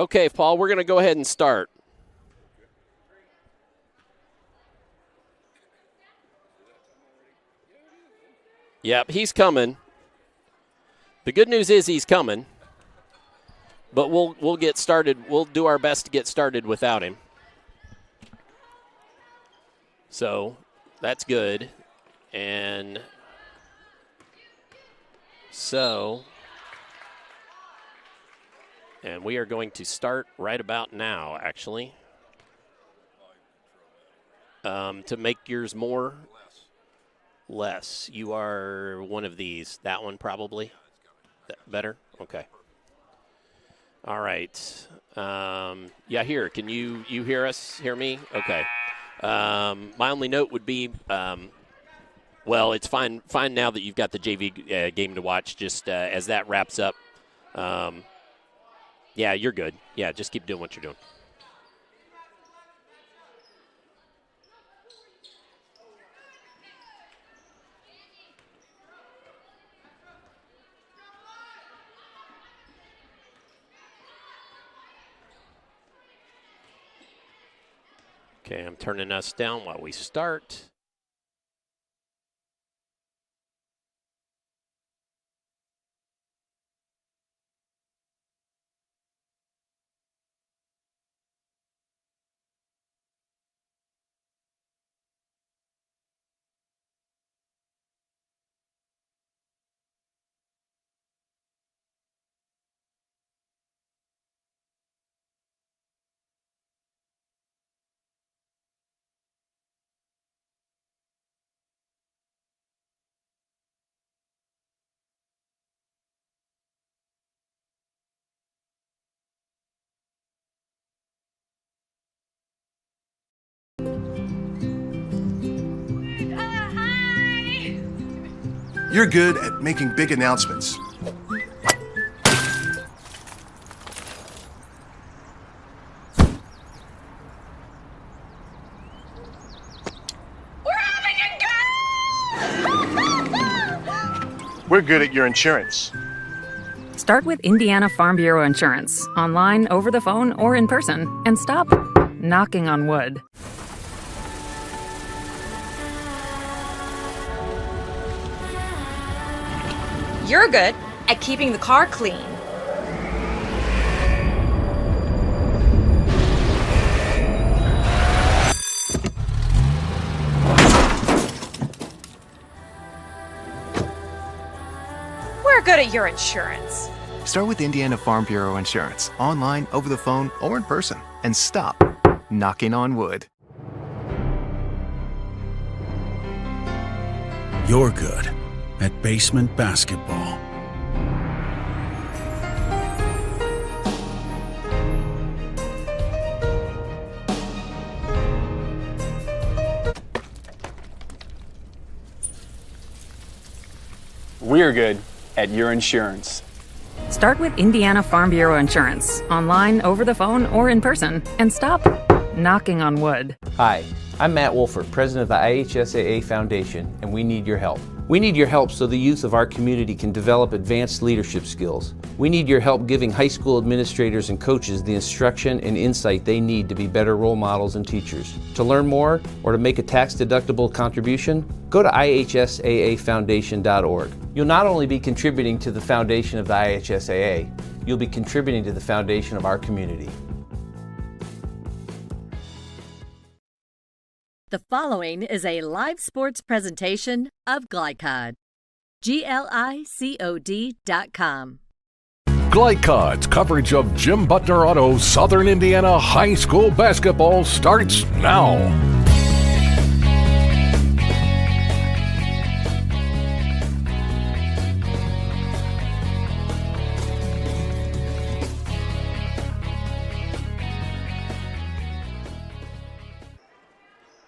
Okay, Paul, we're going to go ahead and start. Yep, he's coming. The good news is he's coming. But we'll get started. We'll do our best to get started without him. So that's good. And we are going to start right about now, actually. To make yours more? Less. You are one of these. That one probably? Better? Okay. All right. Yeah, here. Can you hear us? Hear me? Okay. My only note would be, well, it's fine now that you've got the JV game to watch. Just as that wraps up, yeah, you're good. Yeah, just keep doing what you're doing. Okay, I'm turning us down while we start. You're good at making big announcements. We're having a go! We're good at your insurance. Start with Indiana Farm Bureau Insurance, online, over the phone, or in person, and stop knocking on wood. You're good at keeping the car clean. We're good at your insurance. Start with Indiana Farm Bureau Insurance, online, over the phone, or in person, and stop knocking on wood. You're good at basement basketball. We're good at your insurance. Start with Indiana Farm Bureau Insurance, online, over the phone, or in person, and stop knocking on wood. Hi, I'm Matt Wolford, president of the IHSAA Foundation, and we need your help. We need your help so the youth of our community can develop advanced leadership skills. We need your help giving high school administrators and coaches the instruction and insight they need to be better role models and teachers. To learn more or to make a tax-deductible contribution, go to IHSAAfoundation.org. You'll not only be contributing to the foundation of the IHSAA, you'll be contributing to the foundation of our community. The following is a live sports presentation of GLICOD. GLICOD.com. GLICOD's coverage of Jim Butner Auto's Southern Indiana High School basketball starts now.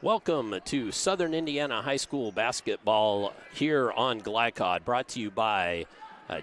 Welcome to Southern Indiana High School basketball here on GLICOD, brought to you by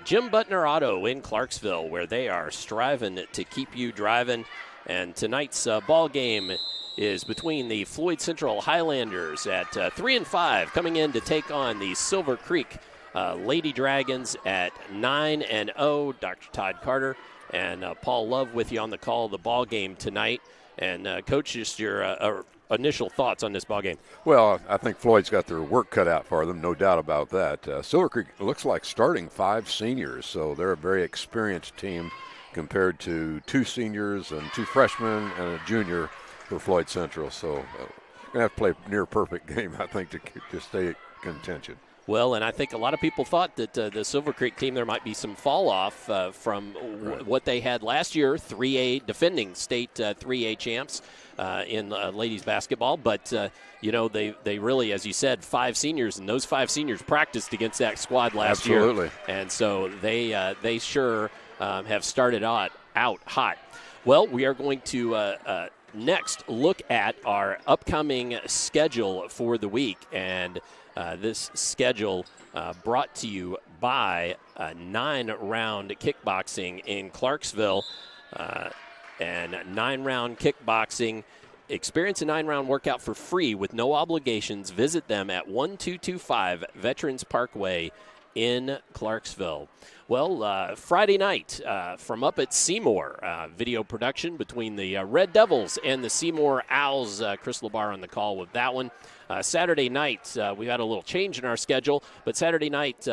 Jim Butner Auto in Clarksville, where they are striving to keep you driving. And tonight's ball game is between the Floyd Central Highlanders at 3-5, coming in to take on the Silver Creek Lady Dragons at 9-0. Dr. Todd Carter And Paul Love with you on the call of the ball game tonight. And Coach, just your initial thoughts on this ball game. Well, I think Floyd's got their work cut out for them, no doubt about that. Silver Creek looks like starting 5 seniors, so they're a very experienced team compared to 2 seniors and 2 freshmen and a junior for Floyd Central. So we're going to have to play a near perfect game, I think, to stay in contention. Well, and I think a lot of people thought that the Silver Creek team, there might be some fall off from what they had last year, 3A defending state 3A champs in ladies basketball. But, they really, as you said, 5 seniors, and those 5 seniors practiced against that squad last year. Absolutely. And so they sure have started out hot. Well, we are going to next look at our upcoming schedule for the week. And this schedule brought to you by 9-round kickboxing in Clarksville. And 9-round kickboxing. Experience a 9-round workout for free with no obligations. Visit them at 1225 Veterans Parkway in Clarksville. Well, Friday night from up at Seymour, video production between the Red Devils and the Seymour Owls. Chris Labar on the call with that one. Saturday night, we had a little change in our schedule, but Saturday night,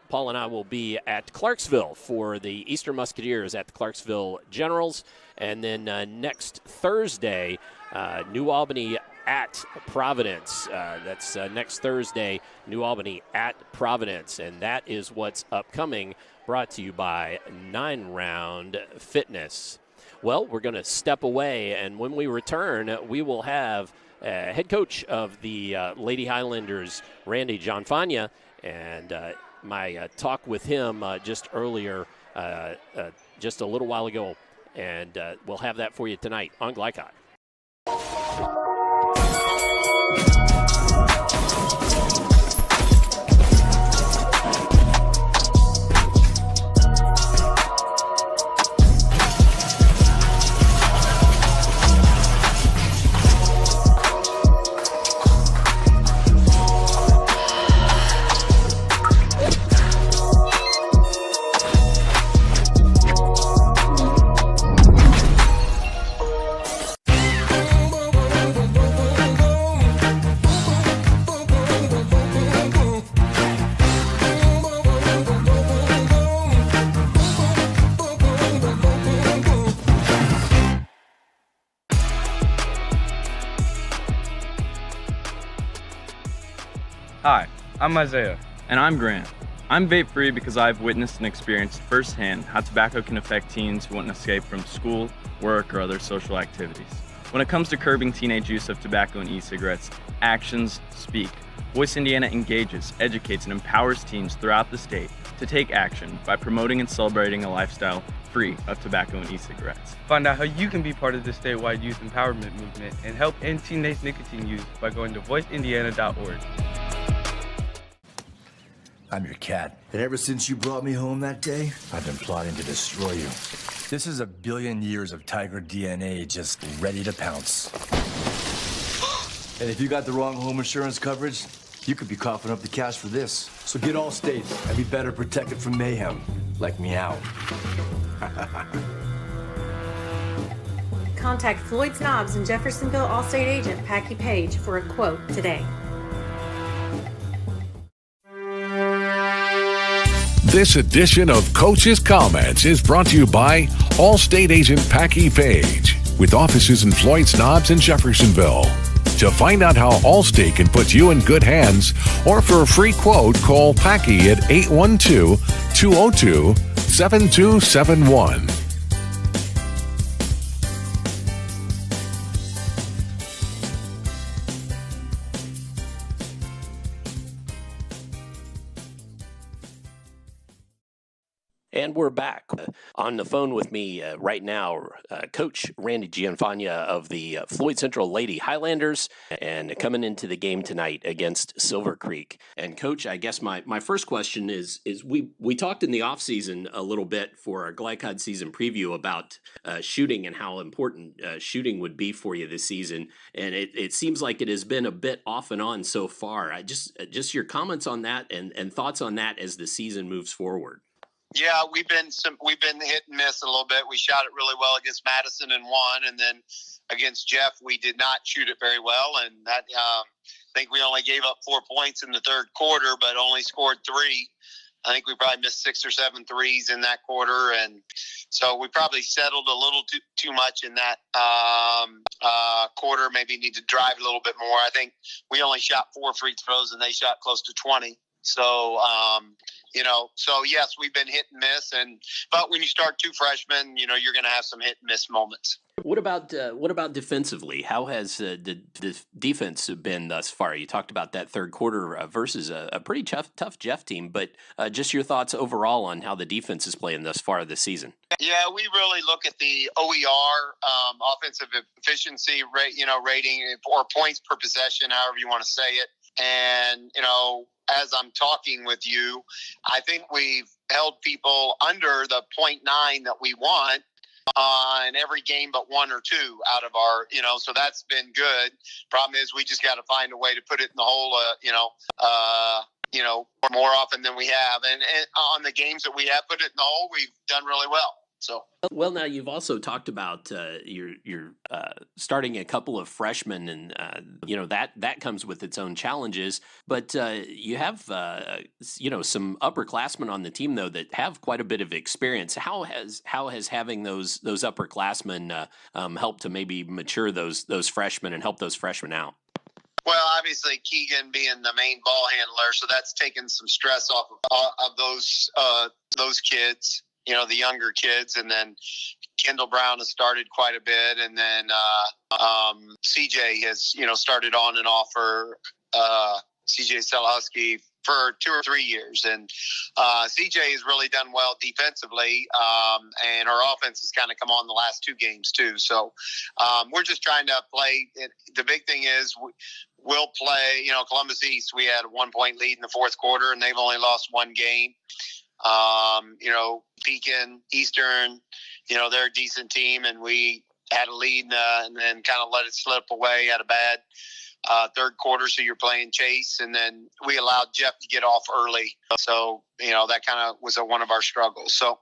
Paul and I will be at Clarksville for the Eastern Musketeers at the Clarksville Generals. And then next Thursday, New Albany at Providence. That's next Thursday, New Albany at Providence. And that is what's upcoming, brought to you by 9-Round Fitness. Well, we're going to step away, and when we return, we will have head coach of the Lady Highlanders, Randy Gianfagna, and my talk with him just earlier, just a little while ago. And we'll have that for you tonight on GLICOD. Hi, I'm Isaiah. And I'm Grant. I'm vape-free because I've witnessed and experienced firsthand how tobacco can affect teens who want to escape from school, work, or other social activities. When it comes to curbing teenage use of tobacco and e-cigarettes, actions speak. Voice Indiana engages, educates, and empowers teens throughout the state to take action by promoting and celebrating a lifestyle free of tobacco and e-cigarettes. Find out how you can be part of the statewide youth empowerment movement and help end teenage nicotine use by going to voiceindiana.org. I'm your cat. And ever since you brought me home that day, I've been plotting to destroy you. This is 1 billion years of tiger DNA just ready to pounce. And if you got the wrong home insurance coverage, you could be coughing up the cash for this. So get Allstate and be better protected from mayhem, like meow. Contact Floyd Snobs and Jeffersonville Allstate agent Packy Page for a quote today. This edition of Coach's Comments is brought to you by Allstate agent Packy Page, with offices in Floyd Snobs and Jeffersonville. To find out how Allstate can put you in good hands, or for a free quote, call Packy at 812-202-7271. And we're back. On the phone with me right now, Coach Randy Gianfagna of the Floyd Central Lady Highlanders, and coming into the game tonight against Silver Creek. And Coach, I guess my first question is we talked in the offseason a little bit for our GLICOD season preview about shooting and how important shooting would be for you this season. And it seems like it has been a bit off and on so far. Just your comments on that and thoughts on that as the season moves forward. Yeah, we've been hit and miss a little bit. We shot it really well against Madison and won, and then against Jeff we did not shoot it very well, and that I think we only gave up 4 points in the third quarter, but only scored 3. I think we probably missed 6 or 7 threes in that quarter, and so we probably settled a little too much in that quarter. Maybe need to drive a little bit more. I think we only shot 4 free throws, and they shot close to 20. So, so yes, we've been hit and miss, but when you start 2 freshmen, you're going to have some hit and miss moments. What about defensively? How has the defense been thus far? You talked about that third quarter versus a pretty tough Jeff team, but just your thoughts overall on how the defense is playing thus far this season. Yeah, we really look at the OER, offensive efficiency rate, rating, or points per possession, however you want to say it. And, as I'm talking with you, I think we've held people under the 0.9 that we want in every game but 1 or 2 out of our, so that's been good. Problem is we just got to find a way to put it in the hole, more often than we have. And on the games that we have put it in the hole, we've done really well. So well, now you've also talked about you're starting a couple of freshmen, and that comes with its own challenges. But you have some upperclassmen on the team though that have quite a bit of experience. How has having those upperclassmen helped to maybe mature those freshmen and help those freshmen out? Well, obviously Keegan being the main ball handler, so that's taken some stress off of those kids. The younger kids, and then Kendall Brown has started quite a bit, and then CJ has started on and off for CJ Selhusky for 2 or 3 years, and CJ has really done well defensively, and our offense has kind of come on the last 2 games too. So we're just trying to play. The big thing is we'll play. Columbus East, we had a 1-point lead in the fourth quarter, and they've only lost 1 game. Pekin, Eastern, they're a decent team, and we had a lead and then kind of let it slip away. Had a bad third quarter, so you're playing chase, and then we allowed Jeff to get off early. So, that kind of was one of our struggles. So,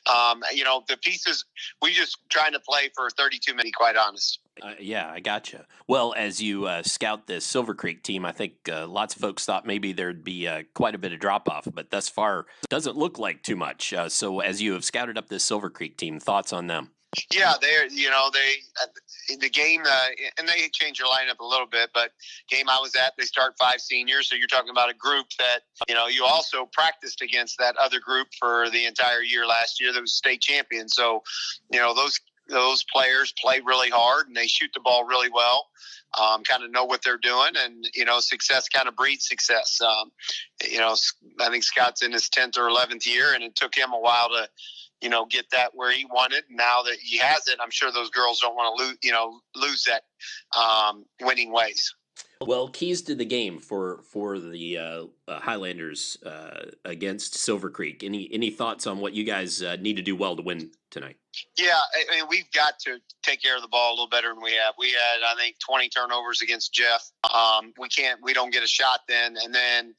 the pieces, we just trying to play for 32 minutes, quite honest. Yeah, I gotcha. Well, as you scout this Silver Creek team, I think lots of folks thought maybe there'd be quite a bit of drop-off, but thus far doesn't look like too much. So as you have scouted up this Silver Creek team, thoughts on them? Yeah, the game, and they changed their lineup a little bit, but game I was at, they start 5 seniors. So you're talking about a group that, you also practiced against that other group for the entire year last year that was state champion. So, those players play really hard and they shoot the ball really well, kind of know what they're doing, and, success kind of breeds success. I think Scott's in his 10th or 11th year, and it took him a while to, get that where he wanted. Now that he has it, I'm sure those girls don't want to lose that winning ways. Well, keys to the game for the Highlanders against Silver Creek. Any thoughts on what you guys need to do well to win tonight? Yeah, I mean, we've got to take care of the ball a little better than we have. We had, I think, 20 turnovers against Jeff. We don't get a shot then, and then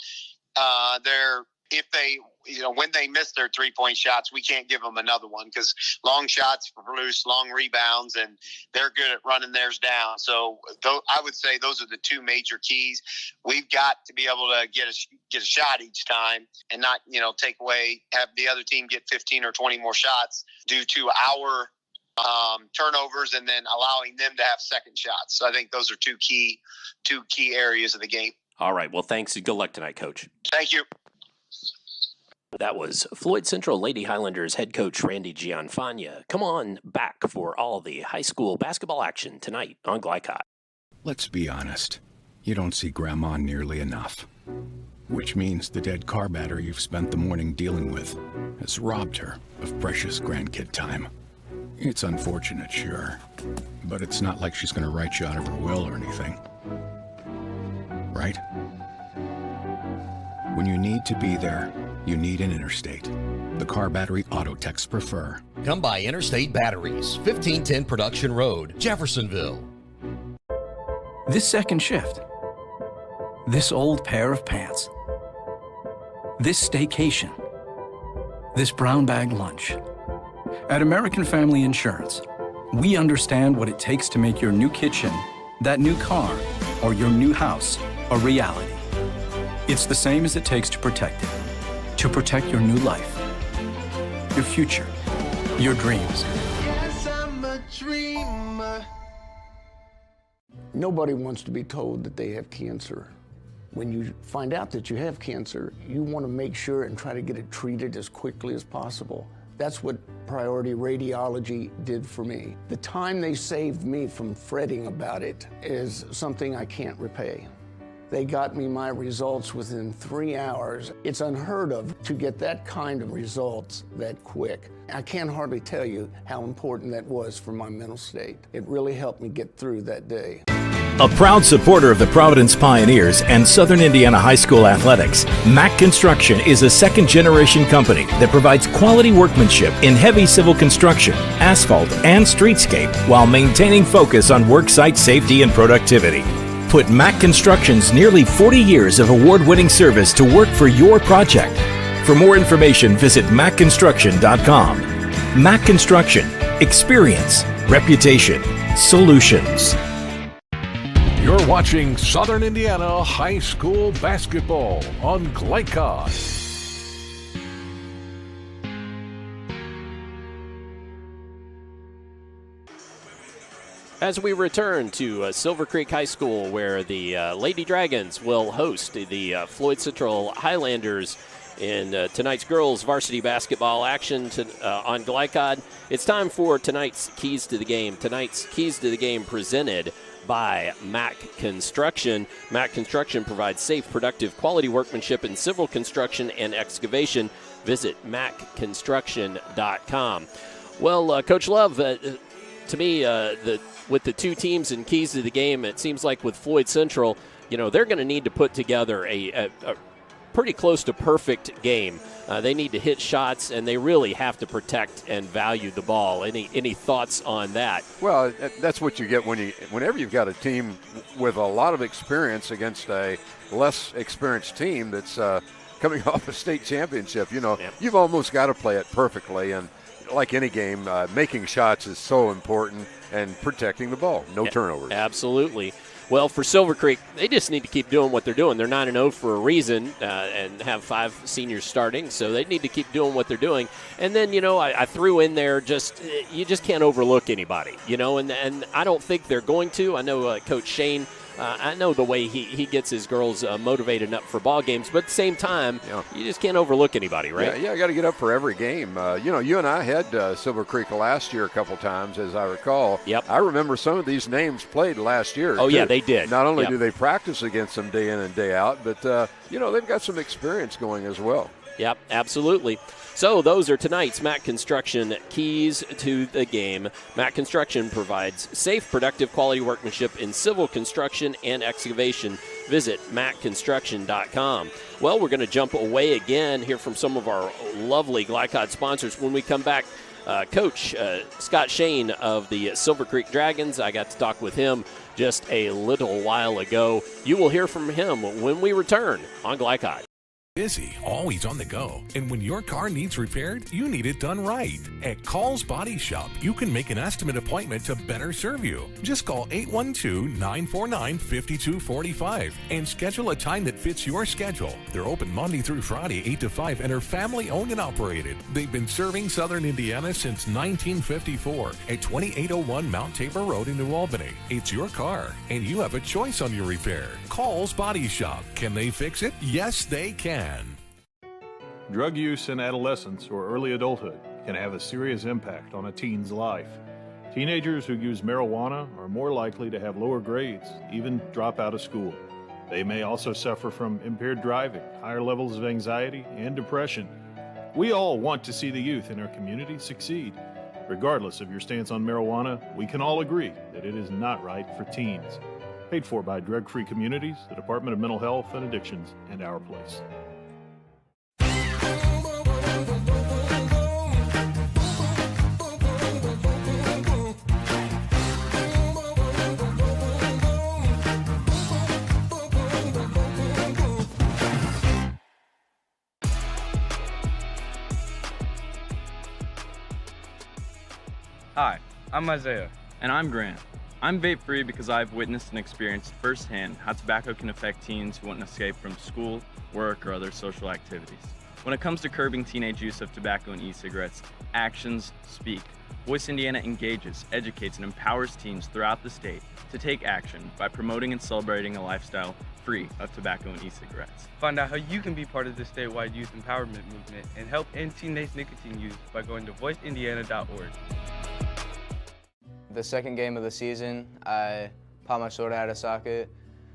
when they miss their 3-point shots, we can't give them another one, because long shots produce long rebounds, and they're good at running theirs down. So I would say those are the 2 major keys. We've got to be able to get a shot each time, and not have the other team get 15 or 20 more shots due to our turnovers, and then allowing them to have second shots. So I think those are two key areas of the game. All right. Well, thanks, and good luck tonight, Coach. Thank you. That was Floyd Central Lady Highlanders head coach Randy Gianfagna. Come on back for all the high school basketball action tonight on GLICOD. Let's be honest. You don't see Grandma nearly enough. Which means the dead car battery you've spent the morning dealing with has robbed her of precious grandkid time. It's unfortunate, sure. But it's not like she's going to write you out of her will or anything. Right? When you need to be there, you need an Interstate. The car battery auto techs prefer. Come by Interstate Batteries, 1510 Production Road, Jeffersonville. This second shift. This old pair of pants. This staycation. this brown bag lunch. At American Family Insurance, we understand what it takes to make your new kitchen, that new car, or your new house a reality. It's the same as it takes to protect it. To protect your new life, your future, your dreams. Yes, I'm a dreamer. Nobody wants to be told that they have cancer. When you find out that you have cancer, you want to make sure and try to get it treated as quickly as possible. That's what Priority Radiology did for me. The time they saved me from fretting about it is something I can't repay. They got me my results within 3 hours. It's unheard of to get that kind of results that quick. I can't hardly tell you how important that was for my mental state. It really helped me get through that day. A proud supporter of the Providence Pioneers and Southern Indiana High School athletics, Mack Construction is a second-generation company that provides quality workmanship in heavy civil construction, asphalt, and streetscape while maintaining focus on worksite safety and productivity. Put Mack Construction's nearly 40 years of award-winning service to work for your project. For more information, visit mackconstruction.com. Mack Construction. Experience. Reputation. Solutions. You're watching Southern Indiana High School Basketball on GLICOD. As we return to Silver Creek High School, where the Lady Dragons will host the Floyd Central Highlanders in tonight's girls varsity basketball action on GLICOD, it's time for tonight's Keys to the Game. Tonight's Keys to the Game presented by Mack Construction. Mack Construction provides safe, productive, quality workmanship in civil construction and excavation. Visit mackconstruction.com. Well, Coach Love, to me, with the two teams and keys to the game, it seems like with Floyd Central, they're going to need to put together a pretty close to perfect game. They need to hit shots, and they really have to protect and value the ball. Any thoughts on that? Well, that's what you get whenever you've got a team with a lot of experience against a less experienced team that's coming off a state championship. You've almost got to play it perfectly, and like any game, making shots is so important, and protecting the ball. No turnovers. Absolutely. Well, for Silver Creek, they just need to keep doing what they're doing. They're 9-0 for a reason and have 5 seniors starting, so they need to keep doing what they're doing. And then, I threw in there you just can't overlook anybody, and I don't think they're going to. I know Coach Shane, I know the way he gets his girls motivated up for ball games, but at the same time, you just can't overlook anybody, right? Yeah, I got to get up for every game. You and I had Silver Creek last year a couple times, as I recall. Yep. I remember some of these names played last year. Oh, too. yeah, they did. Not only do they practice against them day in and day out, but, they've got some experience going as well. Yep, absolutely. So those are tonight's Mack Construction keys to the game. Mack Construction provides safe, productive, quality workmanship in civil construction and excavation. Visit mackconstruction.com. Well, we're going to jump away again, hear from some of our lovely GLICOD sponsors. When we come back, Coach Scott Shane of the Silver Creek Dragons, I got to talk with him just a little while ago. You will hear from him when we return on GLICOD. Busy, always on the go. And when your car needs repaired, you need it done right. At Call's Body Shop, you can make an estimate appointment to better serve you. Just call 812-949-5245 and schedule a time that fits your schedule. They're open Monday through Friday, 8 to 5, and are family owned and operated. They've been serving Southern Indiana since 1954 at 2801 Mount Tabor Road in New Albany. It's your car, and you have a choice on your repair. Call's Body Shop. Can they fix it? Yes, they can. Drug use in adolescence or early adulthood can have a serious impact on a teen's life. Teenagers who use marijuana are more likely to have lower grades, even drop out of school. They may also suffer from impaired driving, higher levels of anxiety, and depression. We all want to see the youth in our community succeed. Regardless of your stance on marijuana, we can all agree that it is not right for teens. Paid for by Drug Free Communities, the Department of Mental Health and Addictions, and Our Place. Hi, I'm Isaiah. And I'm Grant. I'm vape-free because I've witnessed and experienced firsthand how tobacco can affect teens who want to escape from school, work, or other social activities. When it comes to curbing teenage use of tobacco and e-cigarettes, actions speak. Voice Indiana engages, educates, and empowers teens throughout the state to take action by promoting and celebrating a lifestyle free of tobacco and e-cigarettes. Find out how you can be part of the statewide youth empowerment movement and help end teenage nicotine use by going to voiceindiana.org. The second game of the season, I popped my shoulder out of socket,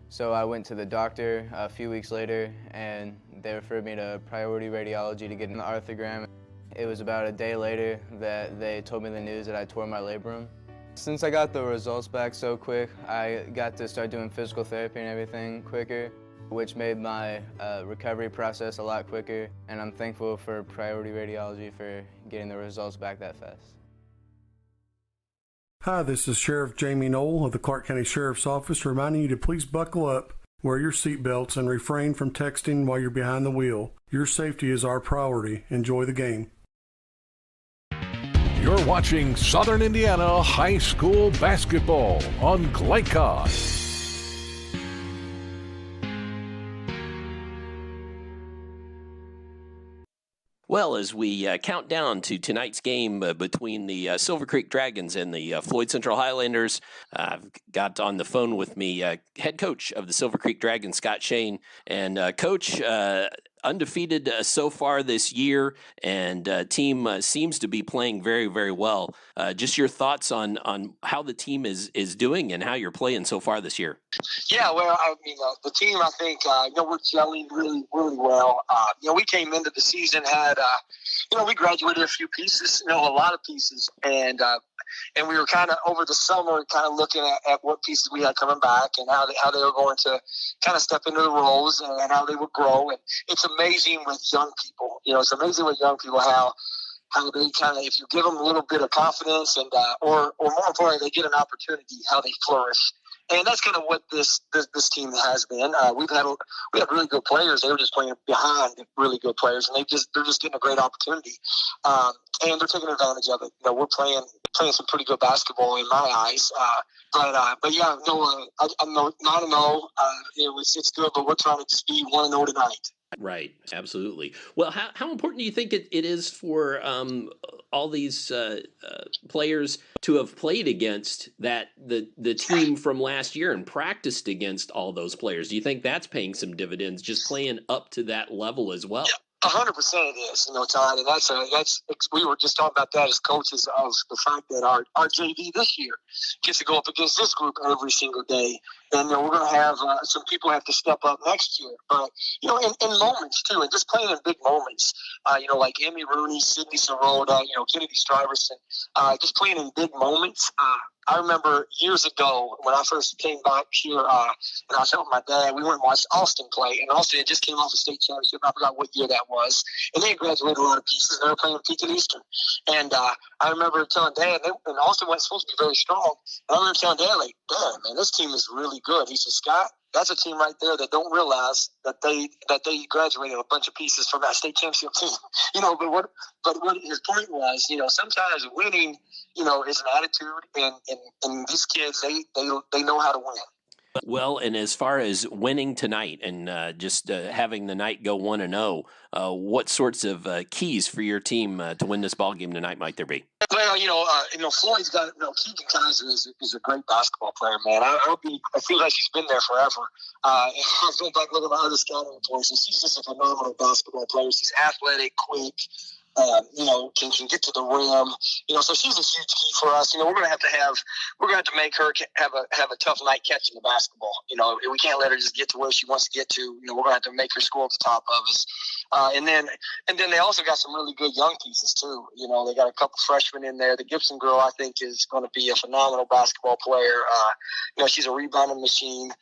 so I went to the doctor a few weeks later, and they referred me to priority radiology to get an arthrogram. It was about a day later that they told me the news that I tore my labrum. Since I got the results back so quick, I got to start doing physical therapy and everything quicker, which made my recovery process a lot quicker, and I'm thankful for priority radiology for getting the results back that fast. Hi, this is Sheriff Jamie Knoll of the Clark County Sheriff's Office reminding you to please buckle up, wear your seatbelts, and refrain from texting while you're behind the wheel. Your safety is our priority. Enjoy the game. You're watching Southern Indiana High School Basketball on GLICOD. Well, as we count down to tonight's game between the Silver Creek Dragons and the Floyd Central Highlanders, I've got on the phone with me head coach of the Silver Creek Dragons, Scott Shane. And Coach, undefeated so far this year, and team seems to be playing very, very well. Just your thoughts on how the team is doing and how you're playing so far this year. Yeah, well, I mean, the team, I think, we're gelling really, really well. We came into the season, had, we graduated a few pieces, a lot of pieces, and we were kind of over the summer kind of looking at what pieces we had coming back and how they were going to kind of step into the roles and how they would grow. And it's amazing with young people. It's amazing with young people how they kind of, if you give them a little bit of confidence and or more importantly, they get an opportunity, how they flourish. And that's kind of what this team has been. We had really good players. They were just playing behind really good players, and they're just getting a great opportunity, and they're taking advantage of it. We're playing some pretty good basketball in my eyes. But yeah, I'm 9-0. It's good, but we're trying to just be 1-0 tonight. Right, absolutely. Well, how important do you think it is for all these players to have played against the team from last year and practiced against all those players? Do you think that's paying some dividends, just playing up to that level as well? Yeah. 100% it is, Todd, and that's we were just talking about that as coaches of the fact that our JV this year gets to go up against this group every single day, and we're going to have some people have to step up next year. But in moments too, and just playing in big moments, like Emmy Rooney, Sydney Sirota, Kennedy Stuyvesant, just playing in big moments. I remember years ago when I first came back here, and I was helping my dad. We went and watched Austin play, and Austin had just came off a state championship. I forgot what year that was, and they graduated a lot of pieces. They were playing Pekin Eastern, and I remember telling Dad, and Austin wasn't supposed to be very strong. And I remember telling Dad, like, "Dad, man, this team is really good." He said, "Scott, that's a team right there that don't realize that they graduated a bunch of pieces from that state championship team." But what his point was, sometimes winning, is an attitude, and these kids they know how to win. Well, and as far as winning tonight and just having the night go 1-0, what sorts of keys for your team to win this ball game tonight might there be? Well, Floyd's got Keegan Kaiser is a great basketball player, man. I feel like he's been there forever. I was going back looking at my other scouting reports, and he's just a phenomenal basketball player. He's athletic, quick. Can get to the rim. So she's a huge key for us. We're gonna have to make her have a tough night catching the basketball. We can't let her just get to where she wants to get to. We're gonna have to make her score at the top of us. And then they also got some really good young pieces too. They got a couple freshmen in there. The Gibson girl, I think, is going to be a phenomenal basketball player. She's a rebounding machine.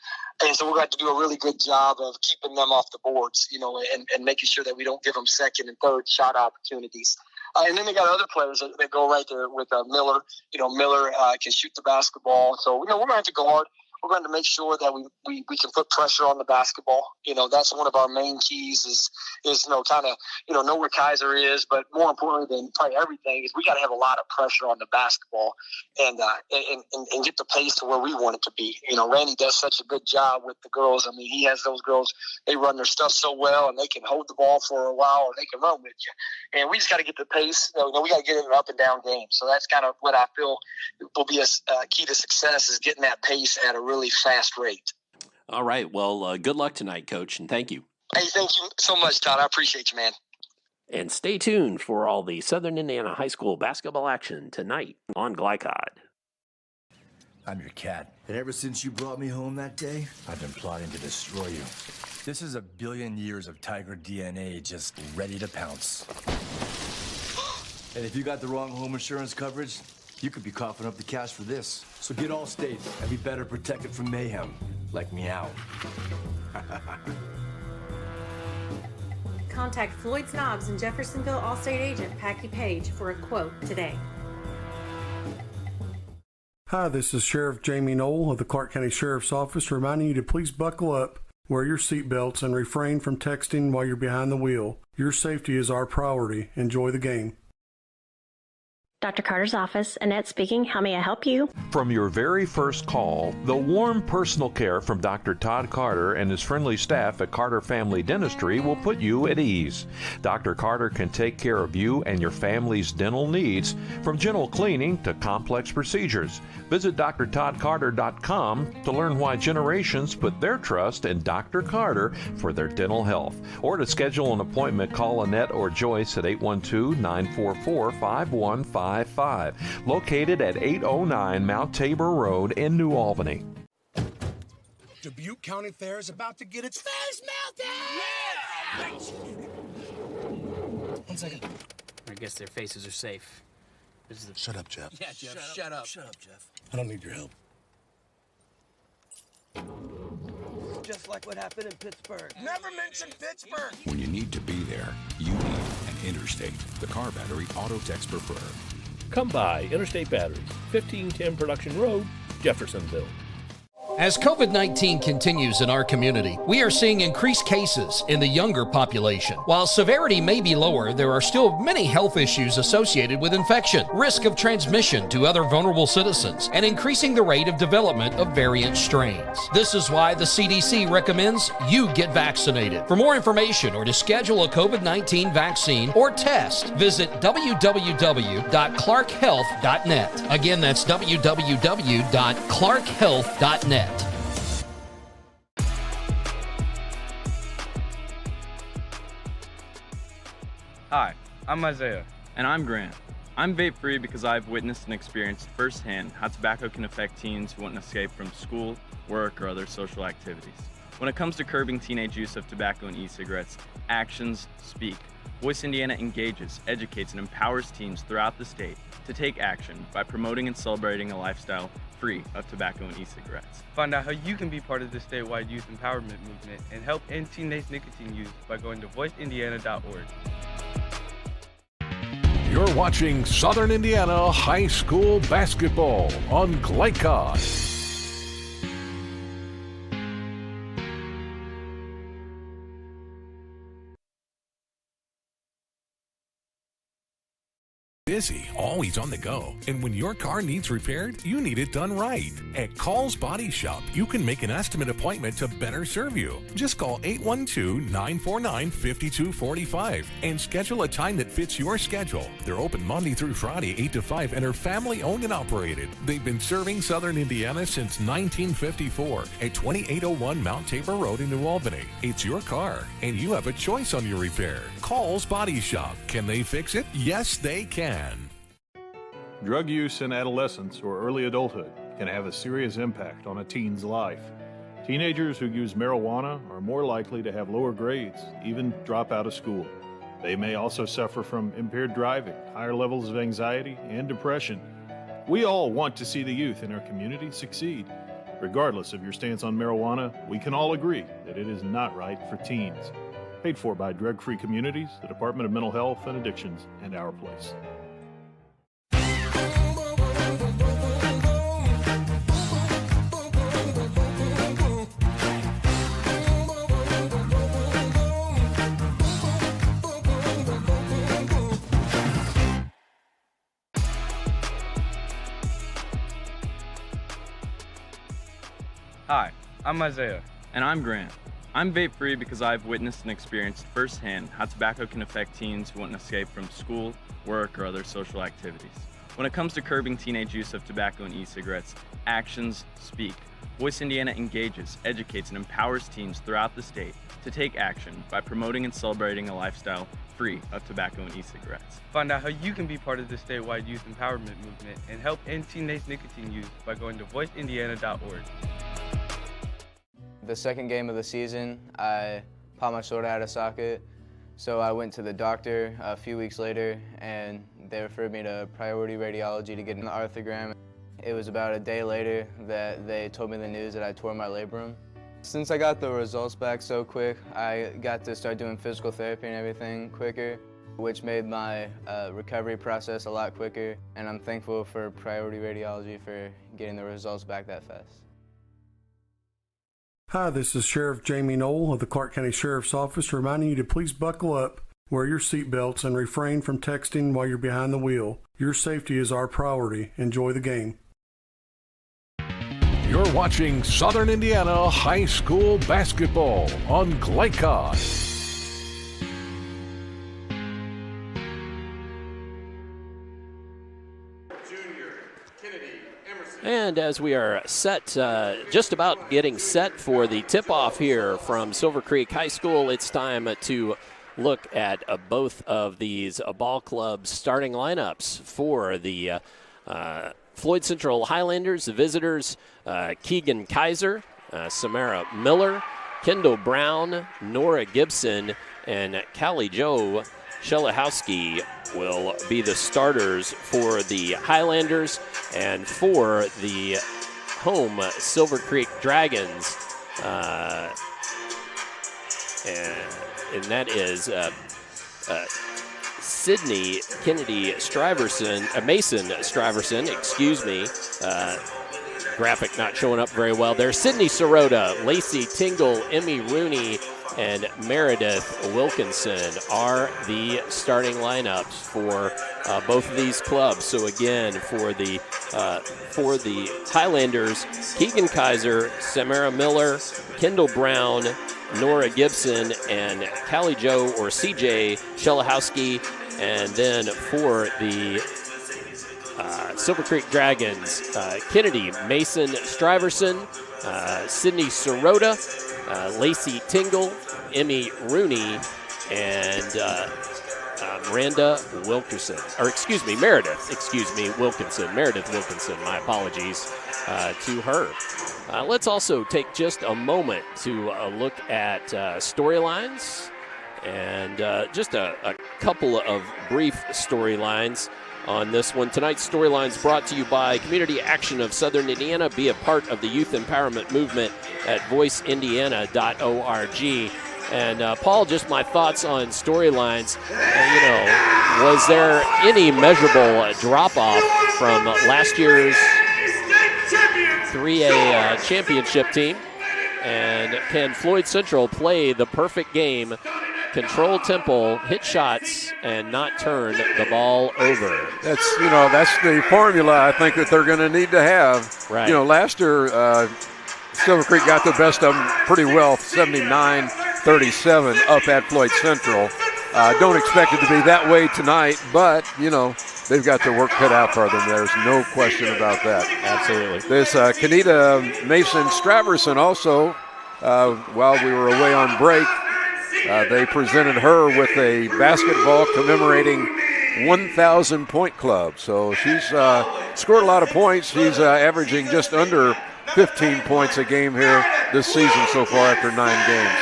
And so we're going to do a really good job of keeping them off the boards, and making sure that we don't give them second and third shot opportunities. And then they got other players that go right there with Miller. Miller can shoot the basketball. So, we're going to have to guard we're going to make sure that we can put pressure on the basketball. That's one of our main keys is kind of, know where Kaiser is, but more importantly than probably everything is we got to have a lot of pressure on the basketball and get the pace to where we want it to be. Randy does such a good job with the girls. I mean, he has those girls, they run their stuff so well and they can hold the ball for a while or they can run with you. And we just got to get the pace. We got to get it an up and down game. So that's kind of what I feel will be a key to success is getting that pace at a really fast rate. All right. Well, good luck tonight, Coach, and thank you. Hey, thank you so much, Todd. I appreciate you, man. And stay tuned for all the Southern Indiana High School basketball action tonight on GLICOD. I'm your cat, and ever since you brought me home that day, I've been plotting to destroy you. This is 1 billion years of tiger DNA just ready to pounce. And if you got the wrong home insurance coverage, you could be coughing up the cash for this. So get Allstate and be better protected from mayhem, like meow. Contact Floyd Snobs and Jeffersonville Allstate agent Packy Page for a quote today. Hi, this is Sheriff Jamie Knoll of the Clark County Sheriff's Office reminding you to please buckle up, wear your seatbelts, and refrain from texting while you're behind the wheel. Your safety is our priority. Enjoy the game. Dr. Carter's office, Annette speaking. How may I help you? From your very first call, the warm personal care from Dr. Todd Carter and his friendly staff at Carter Family Dentistry will put you at ease. Dr. Carter can take care of you and your family's dental needs, from gentle cleaning to complex procedures. Visit drtoddcarter.com to learn why generations put their trust in Dr. Carter for their dental health. Or to schedule an appointment, call Annette or Joyce at 812-944-5155. Located at 809 Mount Tabor Road in New Albany. Dubuque County Fair is about to get its face melted! Yeah! 1 second. I guess their faces are safe. Shut up, Jeff. Yeah, Jeff, shut up. Shut up, Jeff. I don't need your help. Just like what happened in Pittsburgh. Never mention Pittsburgh! When you need to be there, you need an Interstate, the car battery auto techs prefer. Come by Interstate Batteries, 1510 Production Road, Jeffersonville. As COVID-19 continues in our community, we are seeing increased cases in the younger population. While severity may be lower, there are still many health issues associated with infection, risk of transmission to other vulnerable citizens, and increasing the rate of development of variant strains. This is why the CDC recommends you get vaccinated. For more information or to schedule a COVID-19 vaccine or test, visit www.clarkhealth.net. Again, that's www.clarkhealth.net. Hi, I'm Isaiah. And I'm Grant. I'm vape-free because I've witnessed and experienced firsthand how tobacco can affect teens who want to escape from school, work, or other social activities. When it comes to curbing teenage use of tobacco and e-cigarettes, actions speak. Voice Indiana engages, educates, and empowers teens throughout the state to take action by promoting and celebrating a lifestyle free of tobacco and e-cigarettes. Find out how you can be part of the statewide youth empowerment movement and help end teenage nicotine use by going to voiceindiana.org. You're watching Southern Indiana High School basketball on GLICOD. Busy, always on the go. And when your car needs repaired, you need it done right. At Call's Body Shop, you can make an estimate appointment to better serve you. Just call 812-949-5245 and schedule a time that fits your schedule. They're open Monday through Friday, 8 to 5, and are family owned and operated. They've been serving Southern Indiana since 1954 at 2801 Mount Tabor Road in New Albany. It's your car, and you have a choice on your repair. Call's Body Shop. Can they fix it? Yes, they can. Drug use in adolescence or early adulthood can have a serious impact on a teen's life. Teenagers who use marijuana are more likely to have lower grades, even drop out of school. They may also suffer from impaired driving, higher levels of anxiety, and depression. We all want to see the youth in our community succeed. Regardless of your stance on marijuana, we can all agree that it is not right for teens. Paid for by Drug-Free Communities, the Department of Mental Health and Addictions, and Our Place. Hi, I'm Isaiah. And I'm Grant. I'm vape-free because I've witnessed and experienced firsthand how tobacco can affect teens who want to escape from school, work, or other social activities. When it comes to curbing teenage use of tobacco and e-cigarettes, actions speak. Voice Indiana engages, educates, and empowers teens throughout the state to take action by promoting and celebrating a lifestyle free of tobacco and e-cigarettes. Find out how you can be part of the statewide youth empowerment movement and help end teenage nicotine use by going to voiceindiana.org. The second game of the season, I popped my shoulder out of socket, so I went to the doctor a few weeks later, and they referred me to priority radiology to get an arthrogram. It was about a day later that they told me the news that I tore my labrum. Since I got the results back so quick, I got to start doing physical therapy and everything quicker, which made my recovery process a lot quicker, and I'm thankful for priority radiology for getting the results back that fast. Hi, this is Sheriff Jamie Knoll of the Clark County Sheriff's Office reminding you to please buckle up, wear your seatbelts, and refrain from texting while you're behind the wheel. Your safety is our priority. Enjoy the game. You're watching Southern Indiana High School Basketball on GLICOD. And as we are set, just about getting set for the tip-off here from Silver Creek High School, it's time to look at both of these ball clubs' starting lineups for the Floyd Central Highlanders. The visitors, Keegan Kaiser, Samara Miller, Kendall Brown, Nora Gibson, and Callie Jo Shelahowski will be the starters for the Highlanders, and for the home Silver Creek Dragons, and that is Sydney Kennedy Striverson, Mason Striverson, excuse me. Graphic not showing up very well there. Sydney Sirota, Lacey Tingle, Emmy Rooney, and Meredith Wilkinson are the starting lineups for both of these clubs. So again, for the Highlanders, Keegan Kaiser, Samara Miller, Kendall Brown, Nora Gibson, and Callie Jo or CJ Shelahowski. And then for the Silver Creek Dragons, Kennedy Mason Striverson, Sydney Sirota, Lacey Tingle, Emmy Rooney, and Meredith Wilkinson, my apologies to her. Let's also take just a moment to look at storylines, and just a couple of brief storylines on this one. Tonight's storylines brought to you by Community Action of Southern Indiana. Be a part of the youth empowerment movement at voiceindiana.org. And Paul, just my thoughts on storylines. Was there any measurable drop-off from last year's 3A championship team? And can Floyd Central play the perfect game, control tempo, hit shots, and not turn the ball over? That's the formula I think that they're going to need to have. Right. Last year Silver Creek got the best of them pretty well, 79-37 up at Floyd Central. Don't expect it to be that way tonight, but they've got their work cut out for them. There's no question about that. Absolutely. This Kenita Mason Straverson also, while we were away on break, they presented her with a basketball commemorating 1,000 point club. So she's scored a lot of points. She's averaging just under 15 points a game here this season so far after 9 games.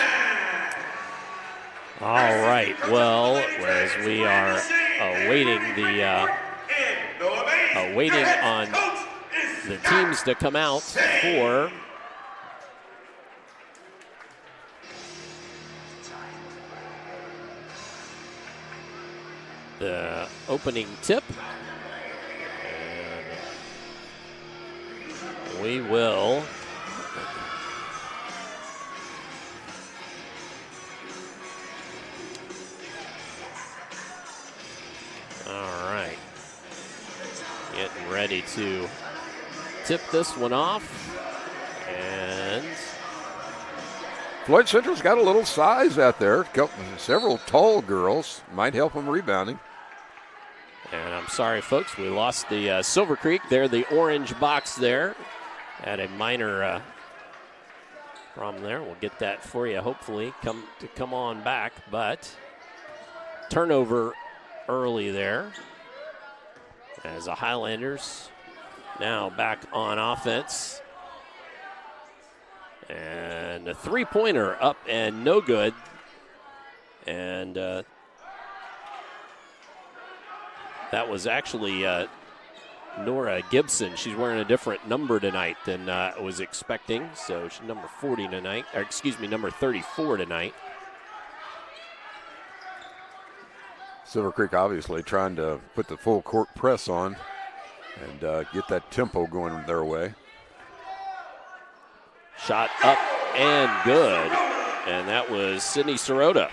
All right. Well, as we are waiting on the teams to come out for the opening tip. And we will all right. Getting ready to tip this one off. And And Floyd Central's got a little size out there. Several tall girls. Might help them rebounding. And I'm sorry, folks, we lost the Silver Creek. They're the orange box there. Had a minor problem there. We'll get that for you, hopefully, come on back. But turnover early there as the Highlanders now back on offense. And a three-pointer up and no good. And that was actually Nora Gibson. She's wearing a different number tonight than I was expecting. So she's number 40 tonight, or excuse me, number 34 tonight. Silver Creek obviously trying to put the full court press on and get that tempo going their way. Shot up and good. And that was Sydney Sirota.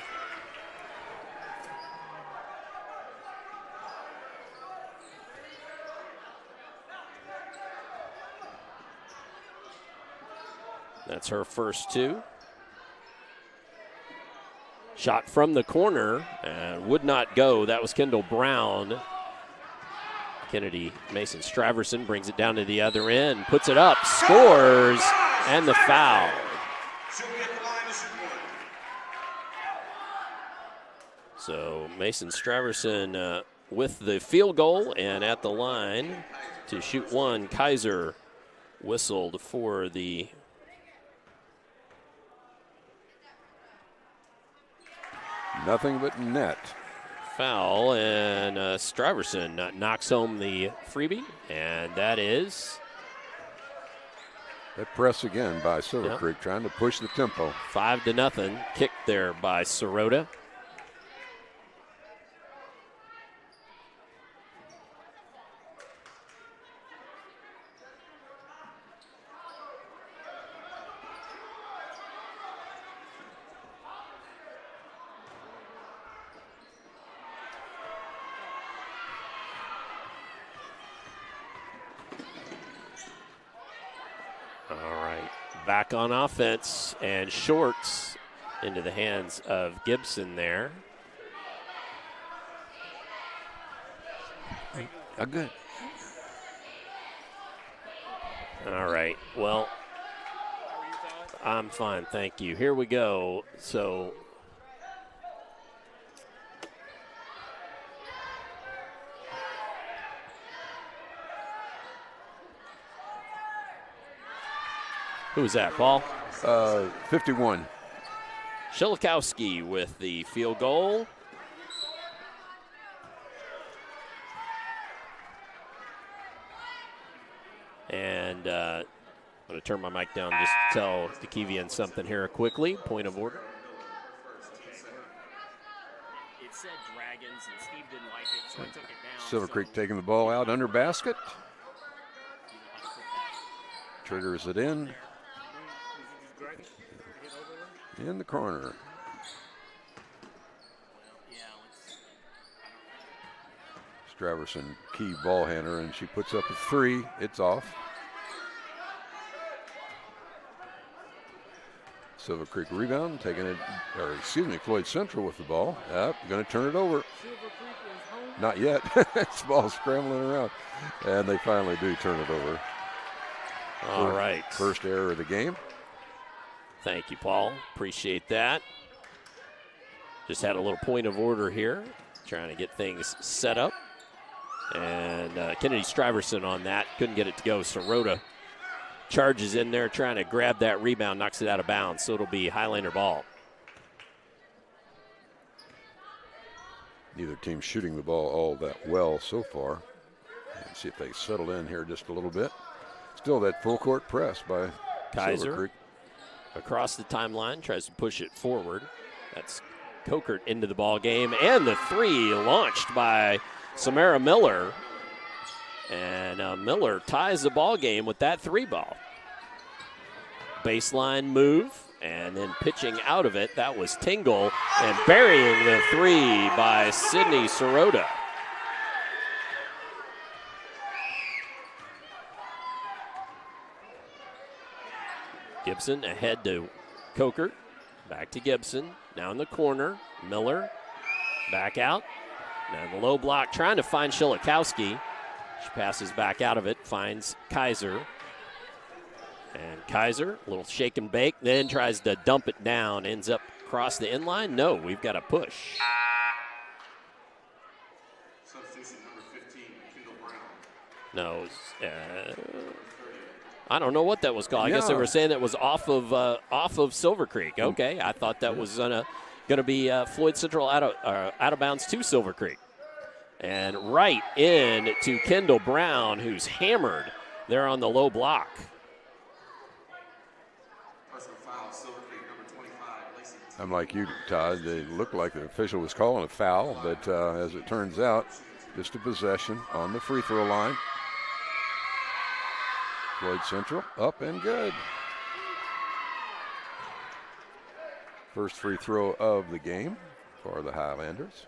That's her first two. Shot from the corner and would not go. That was Kendall Brown. Kennedy Mason Straverson brings it down to the other end, puts it up, scores, and the foul. So Mason Straverson with the field goal and at the line to shoot one. Kaiser whistled for the nothing but net. Foul, and Straverson knocks home the freebie, and that is that press again by Silver Creek, trying to push the tempo. 5-0, kick there by Sirota. Back on offense, and Shorts into the hands of Gibson there. Good. All right. Well, I'm fine, thank you. Here we go. So who was that, Paul? 51. Shilikowski with the field goal. And I'm going to turn my mic down just to tell DeKevian something here quickly. Point of order. It said Dragons, and Steve didn't like it, so I took it down. Silver Creek taking the ball out under basket. Triggers it in the corner. Straverson, key ball handler, and she puts up a three. It's off. Silver Creek rebound, Floyd Central with the ball. Going to turn it over. Not yet. This ball's scrambling around. And they finally do turn it over. All right. First error of the game. Thank you, Paul. Appreciate that. Just had a little point of order here, trying to get things set up. And Kennedy Straverson on that. Couldn't get it to go. Sirota charges in there, trying to grab that rebound, knocks it out of bounds. So it'll be Highlander ball. Neither team shooting the ball all that well so far. Let's see if they settle in here just a little bit. Still that full court press by Kaiser. Silver Creek. Across the timeline, tries to push it forward. That's Kokert into the ball game, and the three launched by Samara Miller. And Miller ties the ball game with that three ball. Baseline move, and then pitching out of it, that was Tingle, and burying the three by Sydney Sirota. Gibson ahead to Kokert. Back to Gibson. Now in the corner. Miller back out. Now in the low block, trying to find Shilikowski. She passes back out of it, finds Kaiser. And Kaiser, a little shake and bake, then tries to dump it down. Ends up across the inline. No, we've got a push. Substitution number 15, Kendall Brown. No, I don't know what that was called. I guess they were saying that was off of Silver Creek. Okay, I thought that was going to be Floyd Central out of bounds to Silver Creek. And right in to Kendall Brown, who's hammered there on the low block. Personal foul, Silver Creek, number 25, Lacey. I'm like you, Todd. It looked like the official was calling a foul, but as it turns out, just a possession on the free throw line. Floyd Central up and good. First free throw of the game for the Highlanders.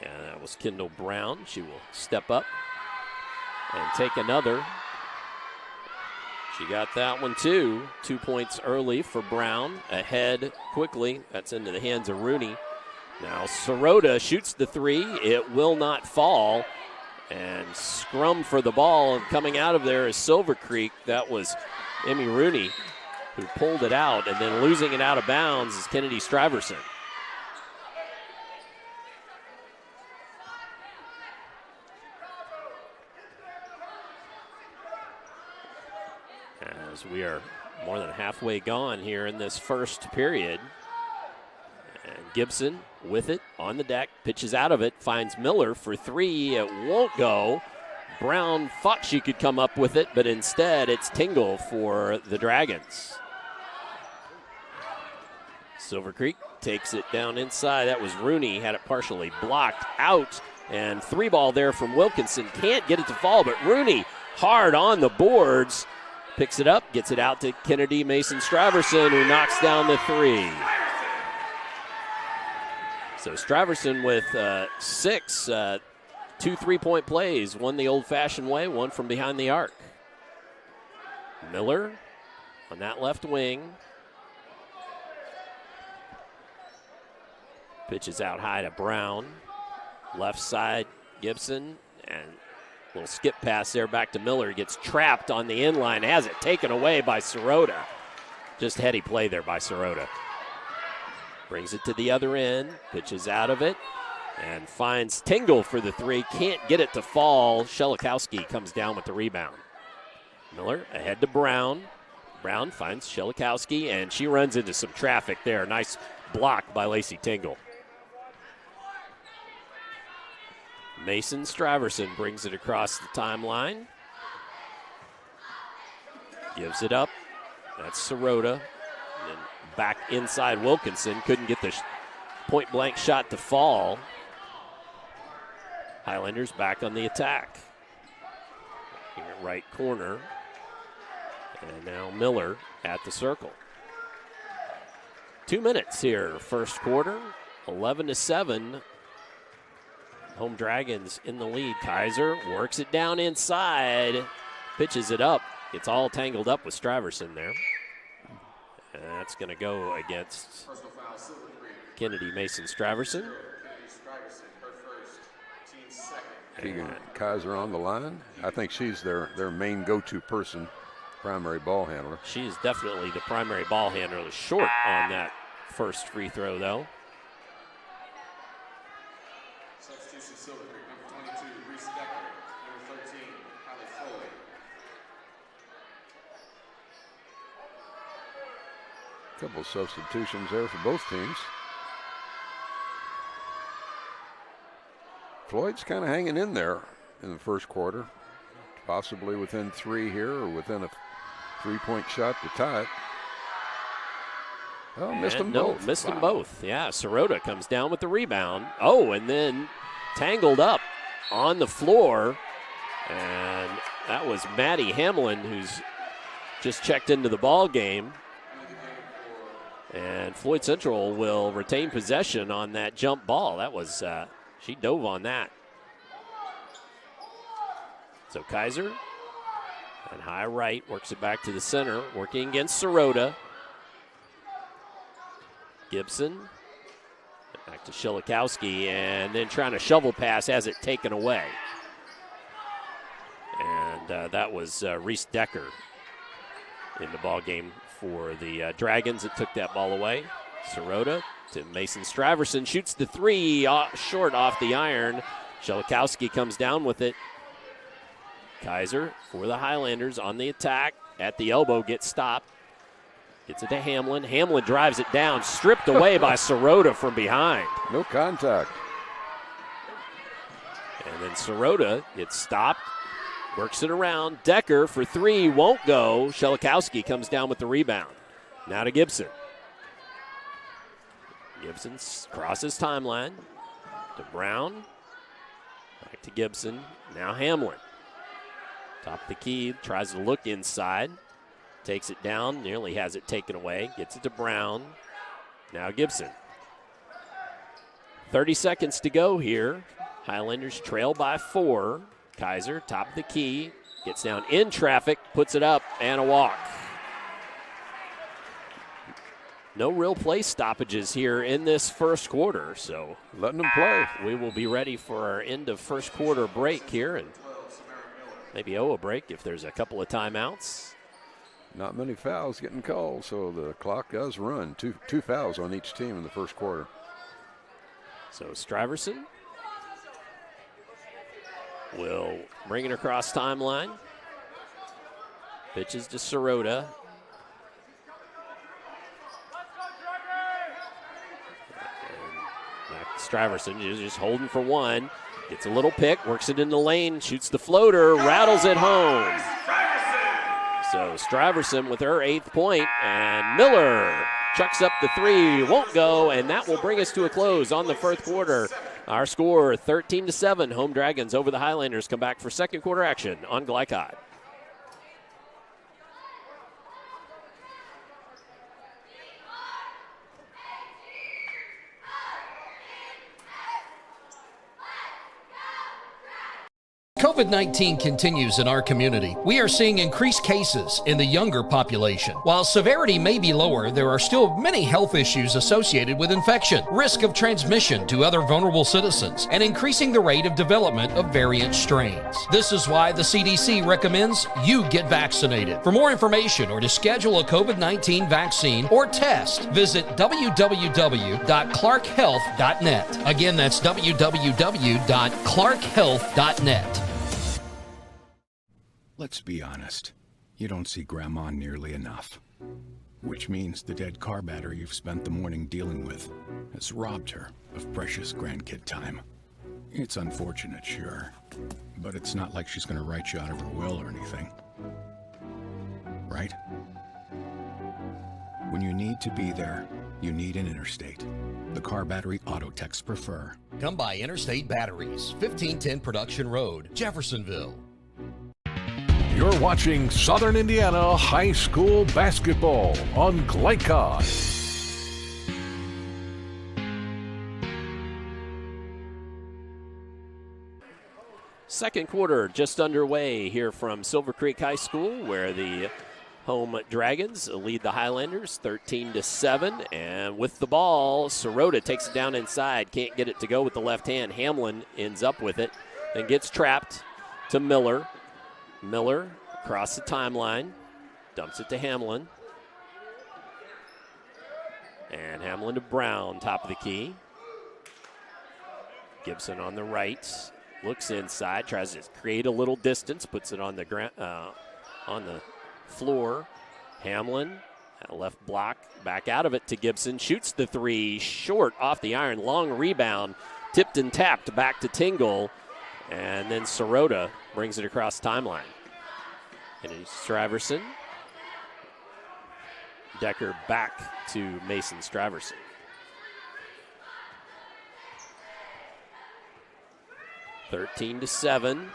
And that was Kendall Brown. She will step up and take another. She got that one too. 2 points early for Brown. Ahead quickly. That's into the hands of Rooney. Now Sirota shoots the three. It will not fall. And scrum for the ball. And coming out of there is Silver Creek. That was Emmy Rooney who pulled it out. And then losing it out of bounds is Kennedy Stuyvesant. As we are more than halfway gone here in this first period. And Gibson with it on the deck, pitches out of it, finds Miller for three. It won't go. Brown thought she could come up with it, but instead it's Tingle for the Dragons. Silver Creek takes it down inside. That was Rooney, had it partially blocked out. And three ball there from Wilkinson. Can't get it to fall, but Rooney hard on the boards. Picks it up, gets it out to Kennedy Mason Stuyvesant, who knocks down the three. So Stuyvesant with 6, 2 3-point plays, one the old-fashioned way, one from behind the arc. Miller on that left wing. Pitches out high to Brown. Left side, Gibson, and a little skip pass there back to Miller. He gets trapped on the inline, has it taken away by Sirota. Just heady play there by Sirota. Brings it to the other end, pitches out of it, and finds Tingle for the three. Can't get it to fall. Shilikowski comes down with the rebound. Miller ahead to Brown. Brown finds Shilikowski, and she runs into some traffic there. Nice block by Lacey Tingle. Mason Stuyvesant brings it across the timeline. Gives it up. That's Sirota. And back inside Wilkinson. Couldn't get the point-blank shot to fall. Highlanders back on the attack. Here at right corner. And now Miller at the circle. 2 minutes here, first quarter. 11-7. Home Dragons in the lead. Kaiser works it down inside. Pitches it up. It's all tangled up with Stuyvesant there. And that's going to go against Kennedy Mason Stuyvesant. Keegan Kaiser on the line. I think she's their main go-to person, primary ball handler. She is definitely the primary ball handler. Short on that first free throw, though. Substitution Silver Creek, number 22, Reese Decker, number 13, Hallie Floyd. Couple substitutions there for both teams. Floyd's kind of hanging in there in the first quarter, possibly within three here or within a three-point shot to tie it. Oh, missed them both. Missed them both. Yeah, Sirota comes down with the rebound. Oh, and then tangled up on the floor. And that was Maddie Hamlin, who's just checked into the ball game. And Floyd Central will retain possession on that jump ball. That was, she dove on that. So Kaiser And high right, works it back to the center, working against Sirota. Gibson, back to Shilikowski, and then trying to shovel pass, has it taken away. And that was Reese Decker in the ball game for the Dragons that took that ball away. Sirota to Mason Straverson, shoots the three short off the iron. Shilikowski comes down with it. Kaiser for the Highlanders on the attack. At the elbow, gets stopped. Gets it to Hamlin. Hamlin drives it down, stripped away by Sirota from behind. No contact. And then Sirota gets stopped, works it around. Decker for three, won't go. Shilikowski comes down with the rebound. Now to Gibson. Gibson crosses timeline to Brown. Back to Gibson. Now Hamlin. Top of the key, tries to look inside. Takes it down, nearly has it taken away. Gets it to Brown. Now Gibson. 30 seconds to go here. Highlanders trail by 4. Kaiser, top of the key, gets down in traffic, puts it up, and a walk. No real play stoppages here in this first quarter, so letting them play. We will be ready for our end of first quarter break here, and maybe a break if there's a couple of timeouts. Not many fouls getting called, so the clock does run. Two fouls on each team in the first quarter. So Straverson will bring it across timeline. Pitches to Sirota. Back to Straverson, just holding for one. Gets a little pick, works it in the lane, shoots the floater, rattles it home. So Straverson with her 8th point, and Miller chucks up the three, won't go, and that will bring us to a close on the first quarter. Our score 13-7, home Dragons over the Highlanders. Come back for second quarter action on GLICOD. COVID-19 continues in our community. We are seeing increased cases in the younger population. While severity may be lower, there are still many health issues associated with infection, risk of transmission to other vulnerable citizens, and increasing the rate of development of variant strains. This is why the CDC recommends you get vaccinated. For more information or to schedule a COVID-19 vaccine or test, visit www.clarkhealth.net. Again, that's www.clarkhealth.net. Let's be honest. You don't see Grandma nearly enough. Which means the dead car battery you've spent the morning dealing with has robbed her of precious grandkid time. It's unfortunate, sure, but it's not like she's gonna write you out of her will or anything. Right? When you need to be there, you need an Interstate. The car battery auto techs prefer. Come by Interstate Batteries, 1510 Production Road, Jeffersonville. You're watching Southern Indiana High School Basketball on GLICOD. Second quarter just underway here from Silver Creek High School, where the home Dragons lead the Highlanders 13-7. And with the ball, Sirota takes it down inside. Can't get it to go with the left hand. Hamlin ends up with it and gets trapped to Miller. Miller across the timeline, dumps it to Hamlin. And Hamlin to Brown, top of the key. Gibson on the right, looks inside, tries to create a little distance, puts it on the floor. Hamlin, left block, back out of it to Gibson, shoots the three, short off the iron, long rebound, tipped and tapped back to Tingle, and then Sirota brings it across timeline. And it's Straverson. Decker back to Mason Straverson. (13-7).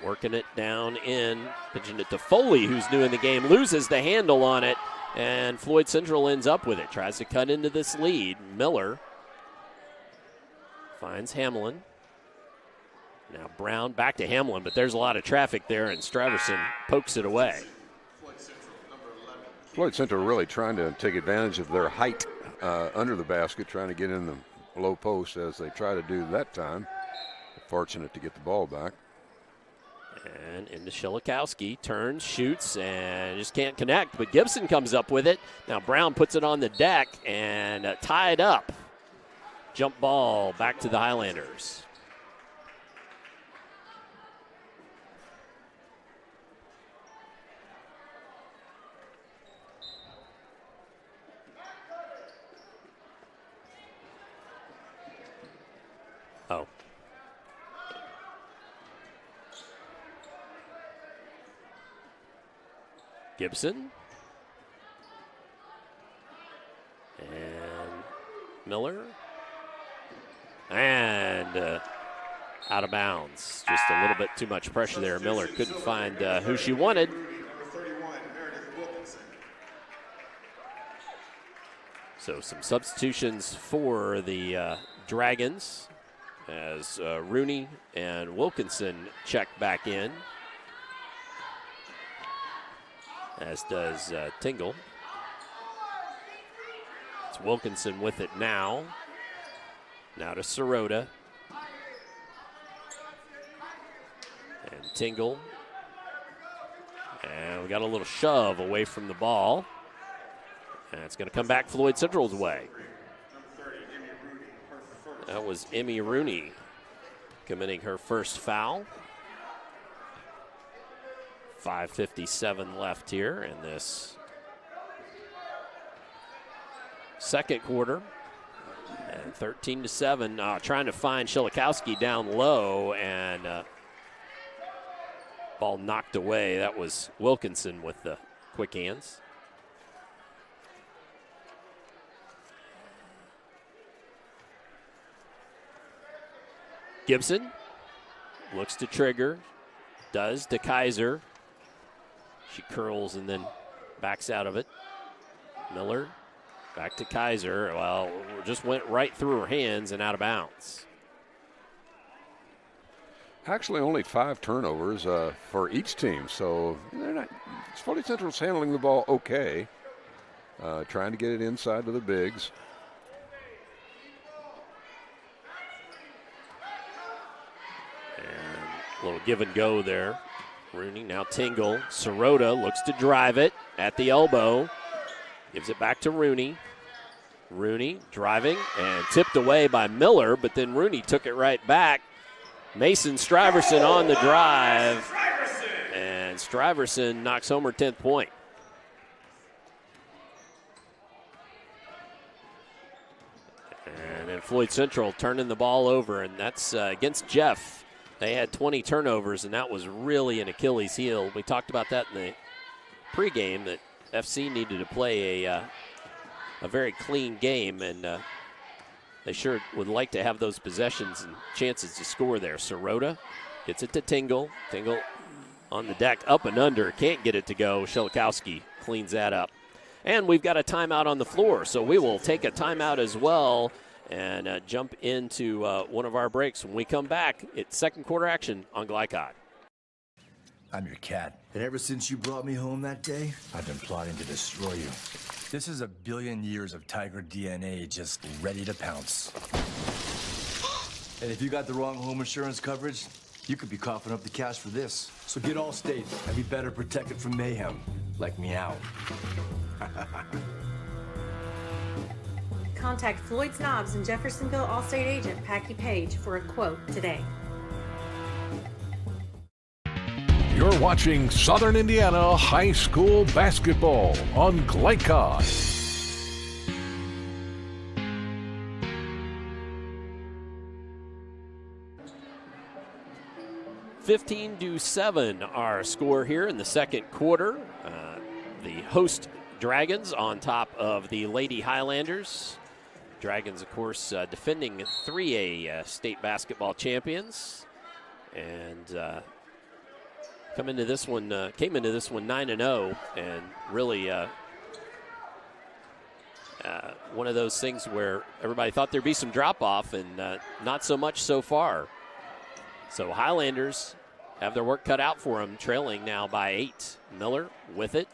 Working it down in, pitching it to Foley, who's new in the game, loses the handle on it, and Floyd Central ends up with it. Tries to cut into this lead. Miller finds Hamlin. Now Brown back to Hamlin, but there's a lot of traffic there, and Straverson pokes it away. Floyd Central really trying to take advantage of their height under the basket, trying to get in the low post as they try to do that time. Fortunate to get the ball back. And into Shilikowski, turns, shoots, and just can't connect, but Gibson comes up with it. Now Brown puts it on the deck and tied up. Jump ball back to the Highlanders. Oh. Gibson. And Miller. And out of bounds. Just a little bit too much pressure there. Miller couldn't find who she wanted. So some substitutions for the Dragons as Rooney and Wilkinson check back in, as does Tingle. It's Wilkinson with it now. Now to Sirota. And Tingle. And we got a little shove away from the ball. And it's going to come back Floyd Central's way. That was Emmy Rooney committing her first foul. 5:57 left here in this second quarter. And 13-7, trying to find Shilikowski down low, and ball knocked away. That was Wilkinson with the quick hands. Gibson looks to trigger, does to Kaiser. She curls and then backs out of it. Miller back to Kaiser. Well, just went right through her hands and out of bounds. Actually, only 5 turnovers for each team, so they're not. Floyd Central's handling the ball okay, trying to get it inside to the bigs. A little give and go there. Rooney, now Tingle. Sirota looks to drive it at the elbow. Gives it back to Rooney. Rooney driving and tipped away by Miller, but then Rooney took it right back. Mason Stuyvesant on the drive. And Stuyvesant knocks home her 10th point. And then Floyd Central turning the ball over, and that's against Jeff. They had 20 turnovers, and that was really an Achilles heel. We talked about that in the pregame, that FC needed to play a very clean game, and they sure would like to have those possessions and chances to score there. Sirota gets it to Tingle. Tingle on the deck, up and under, can't get it to go. Shilikowski cleans that up. And we've got a timeout on the floor, so we will take a timeout as well and jump into one of our breaks. When we come back, it's second quarter action on GLICOD. I'm your cat, and ever since you brought me home that day, I've been plotting to destroy you. This is a billion years of tiger DNA just ready to pounce. And if you got the wrong home insurance coverage, you could be coughing up the cash for this. So get Allstate and be better protected from mayhem, like meow. Contact Floyd Snobs and Jeffersonville Allstate agent Packy Page for a quote today. You're watching Southern Indiana High School Basketball on GLICOD. 15-7 our score here in the second quarter. The host Dragons on top of the Lady Highlanders. Dragons, of course, defending 3A state basketball champions, and came into this one 9-0, and really one of those things where everybody thought there'd be some drop off, and not so much so far. So Highlanders have their work cut out for them, trailing now by 8. Miller with it,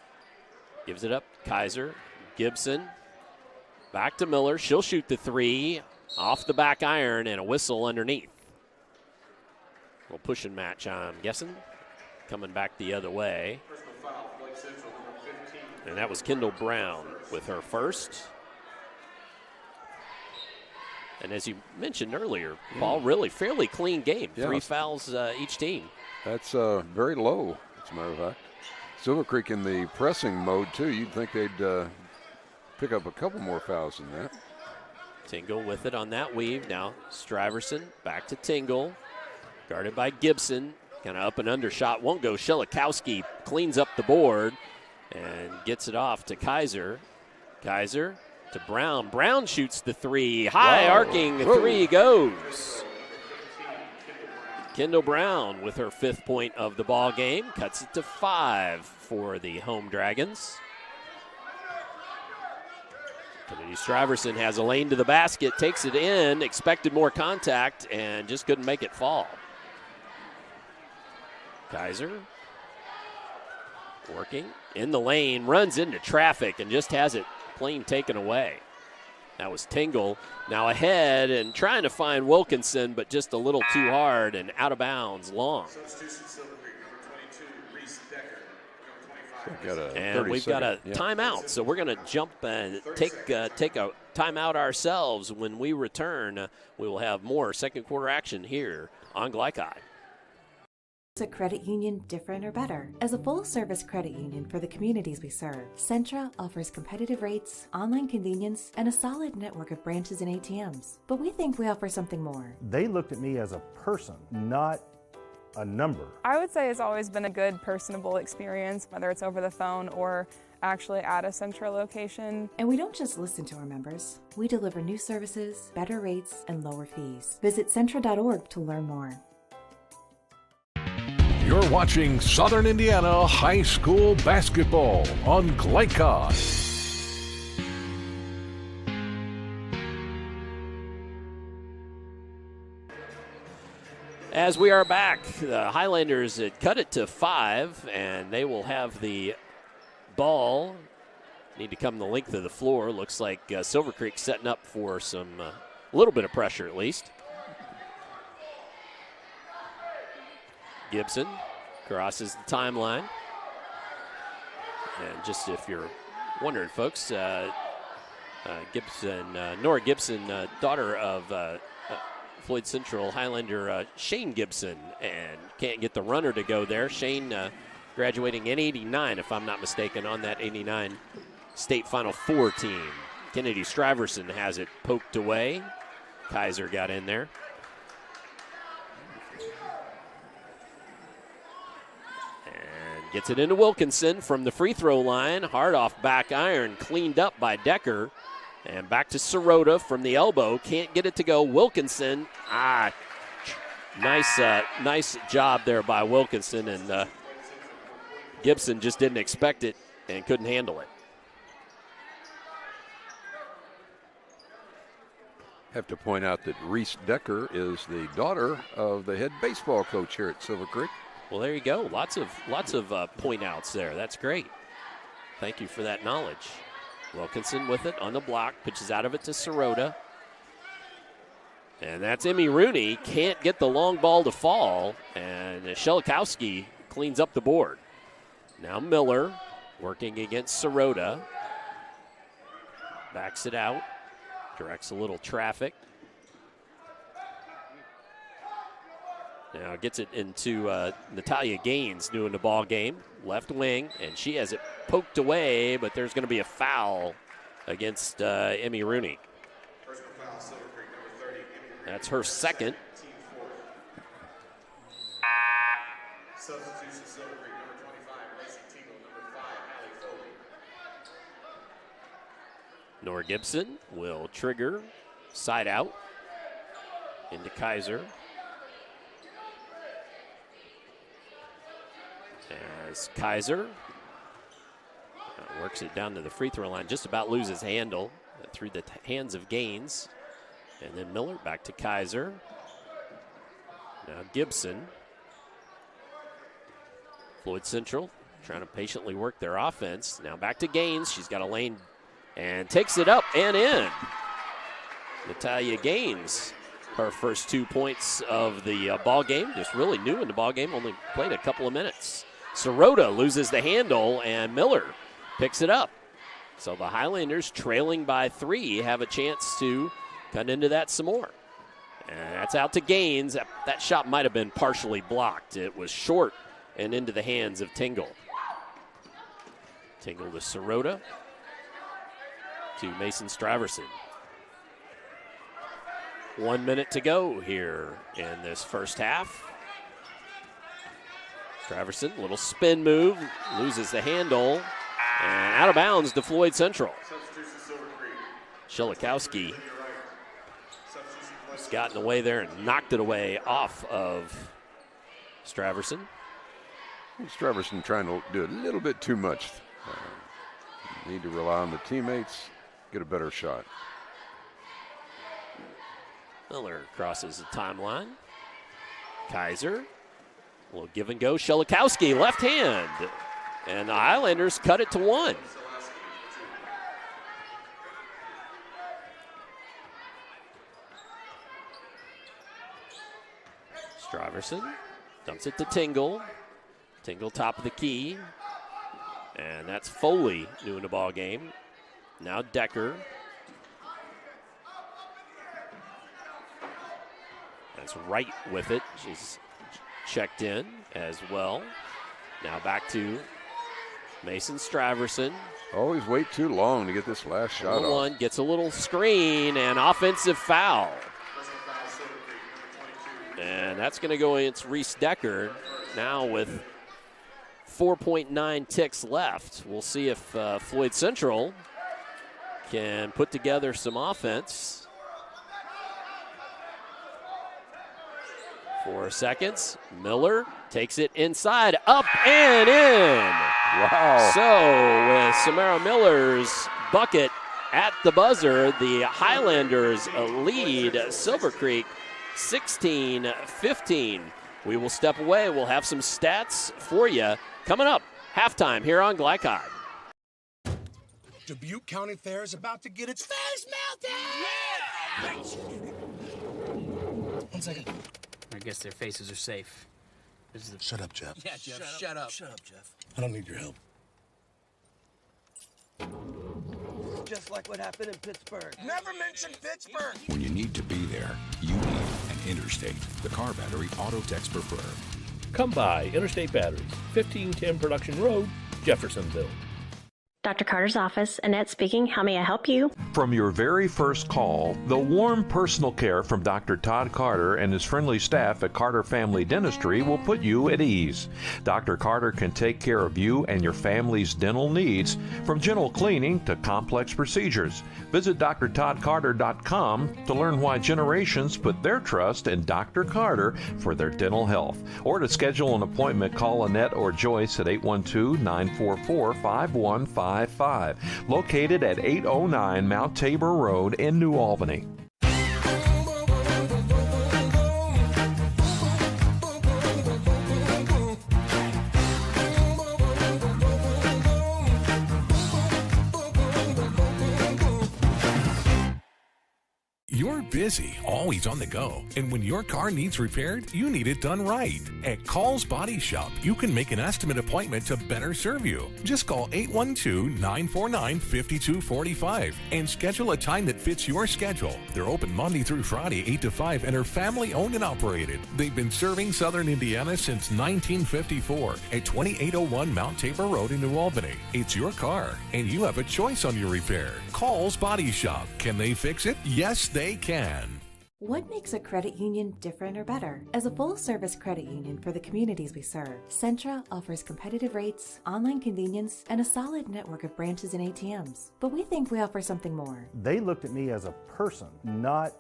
gives it up. Kaiser, Gibson, back to Miller. She'll shoot the 3 off the back iron and a whistle underneath. A little pushing match, I'm guessing. Coming back the other way. And that was Kendall Brown with her first. And as you mentioned earlier, Paul, really fairly clean game. Yeah. 3 fouls each team. That's very low, as a matter of fact. Silver Creek in the pressing mode, too. You'd think they'd pick up a couple more fouls than that. Tingle with it on that weave. Now Stuyvesant back to Tingle. Guarded by Gibson. Kind of up and under shot. Won't go. Shelikowski cleans up the board and gets it off to Kaiser. Kaiser to Brown. Brown shoots the 3. High arcing 3 goes. Kendall Brown with her 5th point of the ball game. Cuts it to 5 for the home Dragons. Kennedy Stuyvesant has a lane to the basket, takes it in, expected more contact, and just couldn't make it fall. Kaiser working in the lane, runs into traffic, and just has it plain taken away. That was Tingle. Now ahead and trying to find Wilkinson, but just a little too hard and out of bounds long. And we've got a timeout, so we're going to jump and take a timeout ourselves. When we return, we will have more second quarter action here on GLICOD. Is a credit union different or better? As a full-service credit union for the communities we serve, Centra offers competitive rates, online convenience, and a solid network of branches and ATMs. But we think we offer something more. They looked at me as a person, not a number. I would say it's always been a good personable experience, whether it's over the phone or actually at a Centra location. And we don't just listen to our members. We deliver new services, better rates, and lower fees. Visit Centra.org to learn more. You're watching Southern Indiana High School Basketball on GLICOD. As we are back, the Highlanders had cut it to 5, and they will have the ball. Need to come the length of the floor. Looks like Silver Creek setting up for some little bit of pressure at least. Gibson crosses the timeline. And just if you're wondering, folks, Nora Gibson, daughter of Floyd Central Highlander Shane Gibson, and can't get the runner to go there. Shane graduating in 89, if I'm not mistaken, on that 89 state Final Four team. Kennedy Stuyvesant has it poked away. Kaiser got in there. Gets it into Wilkinson from the free throw line. Hard off back iron, cleaned up by Decker. And back to Sirota from the elbow. Can't get it to go. Wilkinson. Nice job there by Wilkinson. And Gibson just didn't expect it and couldn't handle it. Have to point out that Reese Decker is the daughter of the head baseball coach here at Silver Creek. Well, there you go. Lots of point outs there. That's great. Thank you for that knowledge. Wilkinson with it on the block. Pitches out of it to Sirota. And that's Emmy Rooney. Can't get the long ball to fall. And Shelikowski cleans up the board. Now Miller working against Sirota. Backs it out. Directs a little traffic. Now gets it into Natalia Gaines doing the ball game. Left wing, and she has it poked away, but there's going to be a foul against Emmy Rooney. That's her second. Substitution Silver Creek, number 25, Lacey Tingle, number 5, Allie Foley. Nora Gibson will trigger side out into Kaiser. As Kaiser works it down to the free throw line, just about loses handle through the hands of Gaines. And then Miller back to Kaiser. Now Gibson. Floyd Central trying to patiently work their offense. Now back to Gaines. She's got a lane and takes it up and in. Natalia Gaines, her first 2 points of the ball game. Just really new in the ball game. Only played a couple of minutes. Sirota loses the handle and Miller picks it up. So the Highlanders, trailing by 3, have a chance to cut into that some more. And that's out to Gaines. That shot might have been partially blocked. It was short and into the hands of Tingle. Tingle to Sirota, to Mason Straverson. 1 minute to go here in this first half. Straverson, little spin move, loses the handle, and out of bounds to Floyd Central. Shilikowski just got in the way there and knocked it away off of Straverson. Straverson trying to do a little bit too much. Need to rely on the teammates, get a better shot. Miller crosses the timeline. Kaiser, a little give and go. Shilikowski, left hand. And the Highlanders cut it to 1. Straverson dumps it to Tingle. Tingle top of the key. And that's Foley new in the ball game. Now Decker. That's Wright with it. She's checked in as well. Now back to Mason Straverson. Always wait too long to get this last shot off. One gets a little screen and offensive foul. And that's going to go against Reese Decker now with 4.9 ticks left. We'll see if Floyd Central can put together some offense. 4 seconds. Miller takes it inside, up and in. Wow. So with Samara Miller's bucket at the buzzer, the Highlanders lead Silver Creek 16-15. We will step away. We'll have some stats for you coming up. Halftime here on GLICOD. Dubuque County Fair is about to get its face melted! Yeah! 1 second. I guess their faces are safe. Shut up, Jeff. Yeah, Jeff, shut up. Shut up, Jeff. I don't need your help. Just like what happened in Pittsburgh. Never mention Pittsburgh! When you need to be there, you need an Interstate, the car battery auto techs prefer. Come by Interstate Batteries, 1510 Production Road, Jeffersonville. Dr. Carter's office, Annette speaking. How may I help you? From your very first call, the warm personal care from Dr. Todd Carter and his friendly staff at Carter Family Dentistry will put you at ease. Dr. Carter can take care of you and your family's dental needs, from gentle cleaning to complex procedures. Visit drtoddcarter.com to learn why generations put their trust in Dr. Carter for their dental health. Or to schedule an appointment, call Annette or Joyce at 812-944-5155. Located at 809 Mount Tabor Road in New Albany. You're busy, always on the go, and when your car needs repaired, you need it done right. At Call's Body Shop, you can make an estimate appointment to better serve you. Just call 812-949-5245 and schedule a time that fits your schedule. They're open Monday through Friday, 8 to 5, and are family-owned and operated. They've been serving Southern Indiana since 1954 at 2801 Mount Tabor Road in New Albany. It's your car, and you have a choice on your repair. Call's Body Shop. Can they fix it? Yes, they can. What makes a credit union different or better? As a full-service credit union for the communities we serve, Centra offers competitive rates, online convenience, and a solid network of branches and ATMs. But we think we offer something more. They looked at me as a person, not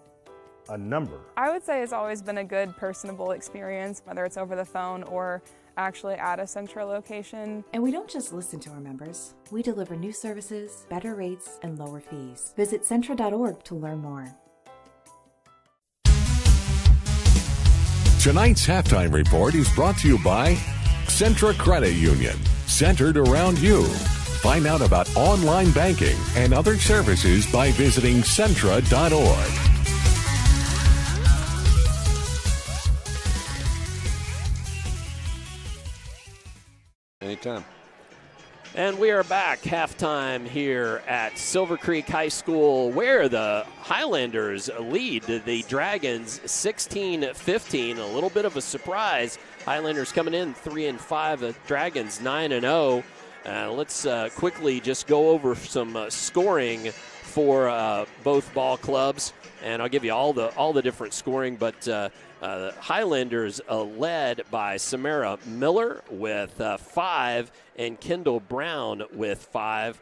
a number. I would say it's always been a good, personable experience, whether it's over the phone or actually at a Centra location. And we don't just listen to our members. We deliver new services, better rates, and lower fees. Visit Centra.org to learn more. Tonight's halftime report is brought to you by Centra Credit Union, centered around you. Find out about online banking and other services by visiting Centra.org. Anytime. And we are back halftime here at Silver Creek High School, where the Highlanders lead the Dragons 16-15. A little bit of a surprise. Highlanders coming in 3-5, the Dragons 9-0. Let's quickly just go over some scoring for both ball clubs, and I'll give you all the different scoring. But the Highlanders led by Samara Miller with 5, and Kendall Brown with 5.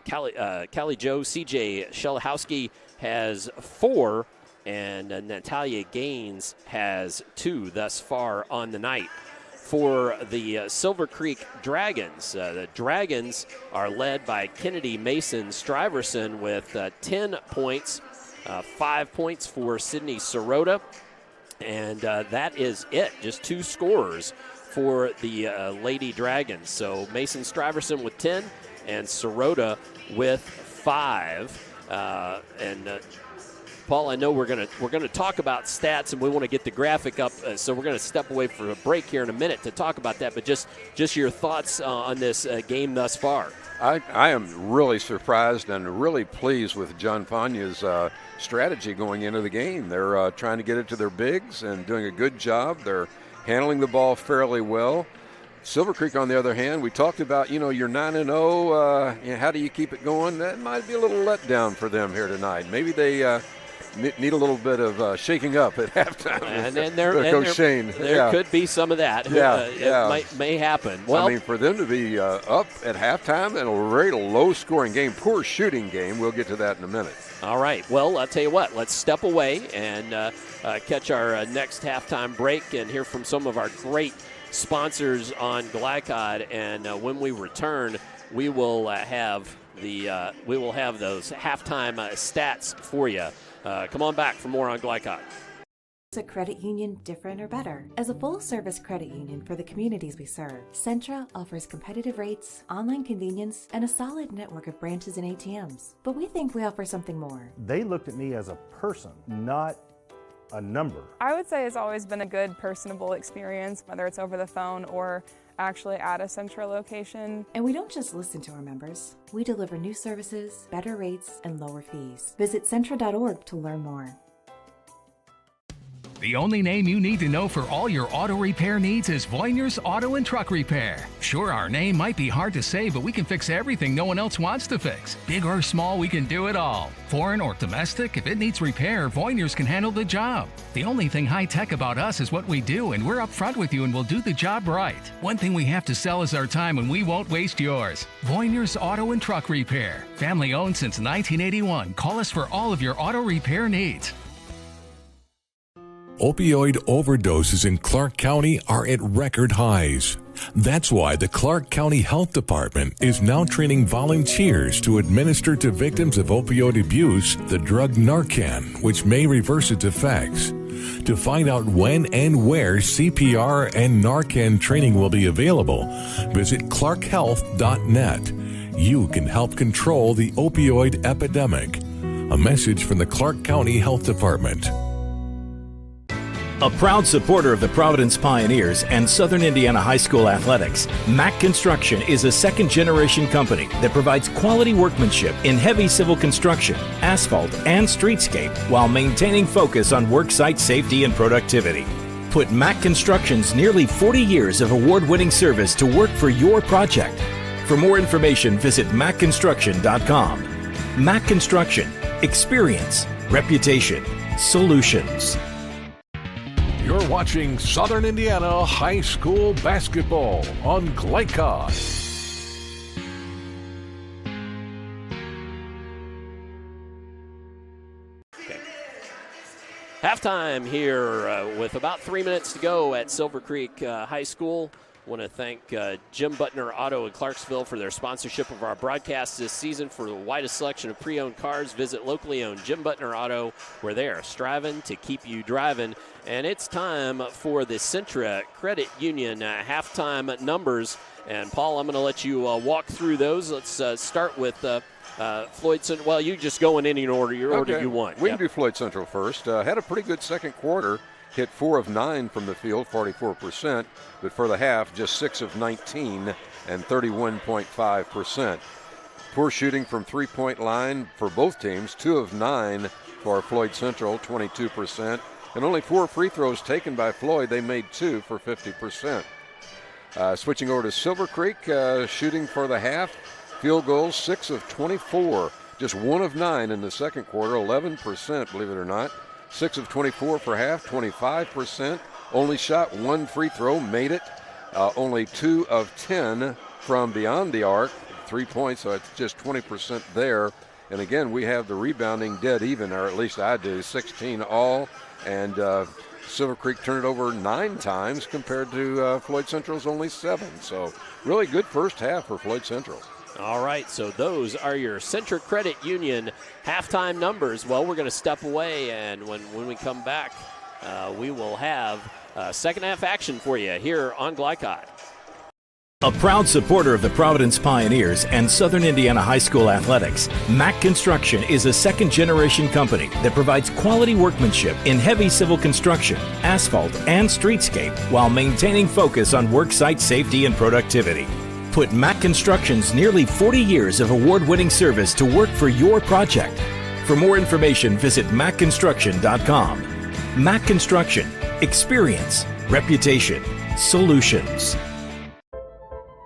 Callie Joe, C.J. Shelahowski has 4, and Natalia Gaines has 2 thus far on the night. For the Silver Creek Dragons, the Dragons are led by Kennedy Mason Stuyvesant with 10 points, 5 points for Sydney Sirota, and that is it. Just 2 scorers for the Lady Dragons. So Mason Stuyvesant with 10 and Sirota with 5. Paul, I know we're gonna talk about stats, and we want to get the graphic up, so we're going to step away for a break here in a minute to talk about that. But just your thoughts on this game thus far. I am really surprised and really pleased with John Fanya's strategy going into the game. They're trying to get it to their bigs and doing a good job. They're handling the ball fairly well. Silver Creek, on the other hand, we talked about, you're 9-0. How do you keep it going? That might be a little letdown for them here tonight. Maybe they need a little bit of shaking up at halftime. Coach Shane. There could be some of that. It may happen. Well, I mean, for them to be up at halftime in a very low-scoring game, poor shooting game, we'll get to that in a minute. All right. Well, I'll tell you what. Let's step away and catch our next halftime break and hear from some of our great sponsors on GLICOD. And when we return, we will have those halftime stats for you. Come on back for more on GLICOD. Is a credit union different or better? As a full-service credit union for the communities we serve, Centra offers competitive rates, online convenience, and a solid network of branches and ATMs. But we think we offer something more. They looked at me as a person, not a number. I would say it's always been a good, personable experience, whether it's over the phone or actually at a Centra location. And we don't just listen to our members. We deliver new services, better rates, and lower fees. Visit Centra.org to learn more. The only name you need to know for all your auto repair needs is Voyner's Auto and Truck Repair. Sure, our name might be hard to say, but we can fix everything no one else wants to fix. Big or small, we can do it all. Foreign or domestic, if it needs repair, Voyner's can handle the job. The only thing high-tech about us is what we do, and we're upfront with you and we'll do the job right. One thing we have to sell is our time, and we won't waste yours. Voyner's Auto and Truck Repair. Family-owned since 1981. Call us for all of your auto repair needs. Opioid overdoses in Clark County are at record highs. That's why the Clark County Health Department is now training volunteers to administer to victims of opioid abuse the drug Narcan, which may reverse its effects. To find out when and where CPR and Narcan training will be available, visit clarkhealth.net. You can help control the opioid epidemic. A message from the Clark County Health Department. A proud supporter of the Providence Pioneers and Southern Indiana High School athletics, Mack Construction is a second-generation company that provides quality workmanship in heavy civil construction, asphalt, and streetscape while maintaining focus on worksite safety and productivity. Put Mack Construction's nearly 40 years of award-winning service to work for your project. For more information, visit mackconstruction.com. Mack Construction. Experience. Reputation. Solutions. You're watching Southern Indiana High School basketball on GLICOD. Okay. Halftime here with about 3 minutes to go at Silver Creek High School. Want to thank Jim Butner Auto in Clarksville for their sponsorship of our broadcast this season. For the widest selection of pre-owned cars, visit locally owned Jim Butner Auto, where they are striving to keep you driving. And it's time for the Centra Credit Union halftime numbers. And, Paul, I'm going to let you walk through those. Let's start with Floyd Central. Well, you just go in any order you want. We can do Floyd Central first. Had a pretty good second quarter. Hit 4 of 9 from the field, 44%, but for the half, just 6 of 19 and 31.5%. Poor shooting from three-point line for both teams, 2 of 9 for Floyd Central, 22%, and only 4 free throws taken by Floyd. They made 2 for 50%. Switching over to Silver Creek, shooting for the half, field goals, 6 of 24, just 1 of 9 in the second quarter, 11%, believe it or not. 6 of 24 for half, 25%. Only shot 1 free throw, made it. Only 2 of 10 from beyond the arc, 3 points, so it's just 20% there. And again, we have the rebounding dead even, or at least I do, 16 all. And Silver Creek turned it over 9 times compared to Floyd Central's only 7. So really good first half for Floyd Central. All right, so those are your Centra Credit Union halftime numbers. Well, we're going to step away, and when we come back, we will have second half action for you here on GLICOD. A proud supporter of the Providence Pioneers and Southern Indiana High School athletics, Mack Construction is a second-generation company that provides quality workmanship in heavy civil construction, asphalt, and streetscape while maintaining focus on worksite safety and productivity. Put Mack Construction's nearly 40 years of award-winning service to work for your project. For more information, visit mackconstruction.com. Mack Construction. Experience. Reputation. Solutions.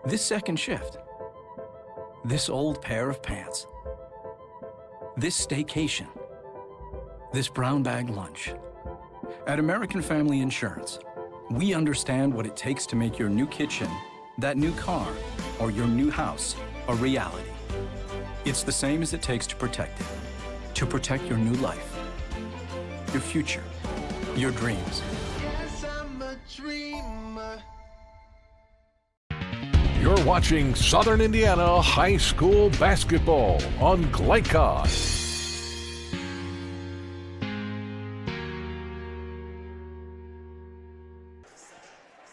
This second shift. This old pair of pants. This staycation. This brown bag lunch. At American Family Insurance, we understand what it takes to make your new kitchen, that new car, or your new house a reality. It's the same as it takes to protect it. To protect your new life, your future, your dreams. Yes, I'm a dreamer. You're watching Southern Indiana High School basketball on GLICOD.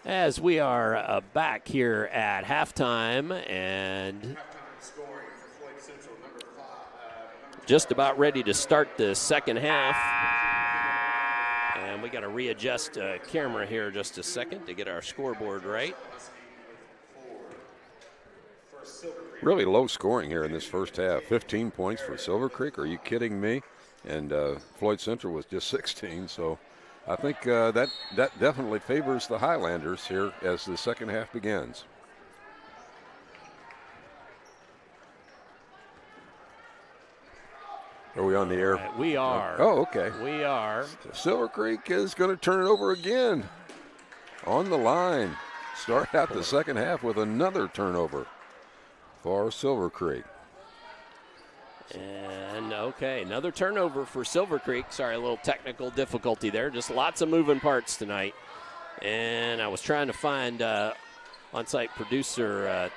As we are back here at halftime and just about ready to start the second half. And we got to readjust camera here just a second to get our scoreboard right. Really low scoring here in this first half. 15 points for Silver Creek. Are you kidding me? And Floyd Central was just 16, so I think that definitely favors the Highlanders here as the second half begins. Are we on the air? We are. Oh, okay. We are. So Silver Creek is going to turn it over again. On the line. Start out the second half with another turnover for Silver Creek. And, okay, another turnover for Silver Creek. Sorry, a little technical difficulty there. Just lots of moving parts tonight. And I was trying to find on-site producer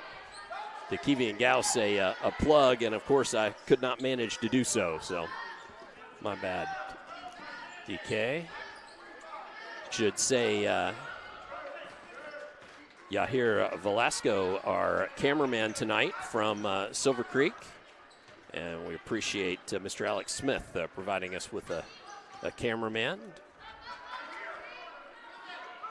DeKevian Gauss a plug, and, of course, I could not manage to do so. So, my bad. DK. Should say Yahir Velasco, our cameraman tonight from Silver Creek. And we appreciate Mr. Alex Smith providing us with a cameraman.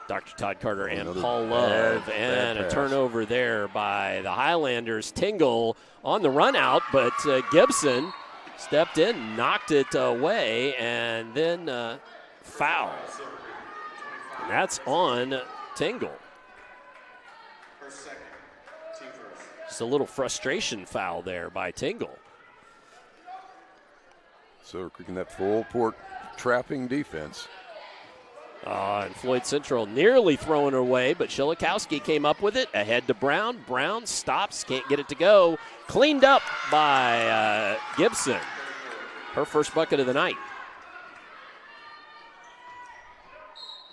Dr. Todd Carter and Paul Love. And a turnover there by the Highlanders. Tingle on the run out, but Gibson stepped in, knocked it away, and then foul. And that's on Tingle. Just a little frustration foul there by Tingle. Silver Creek in that full port trapping defense. And Floyd Central nearly throwing her away, but Shilikowski came up with it. Ahead to Brown. Brown stops, can't get it to go. Cleaned up by Gibson. Her first bucket of the night.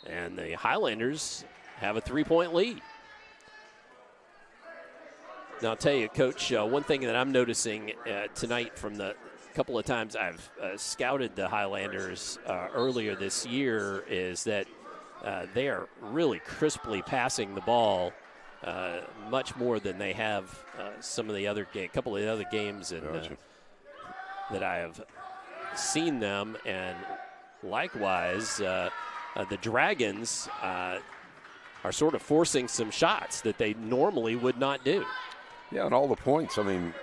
And the Highlanders have a 3-point lead. Now, I'll tell you, Coach, one thing that I'm noticing tonight from the couple of times I've scouted the Highlanders earlier this year is that they are really crisply passing the ball much more than they have some of the other couple of the other games that I have seen them. And likewise, the Dragons are sort of forcing some shots that they normally would not do. Yeah, and all the points. I mean,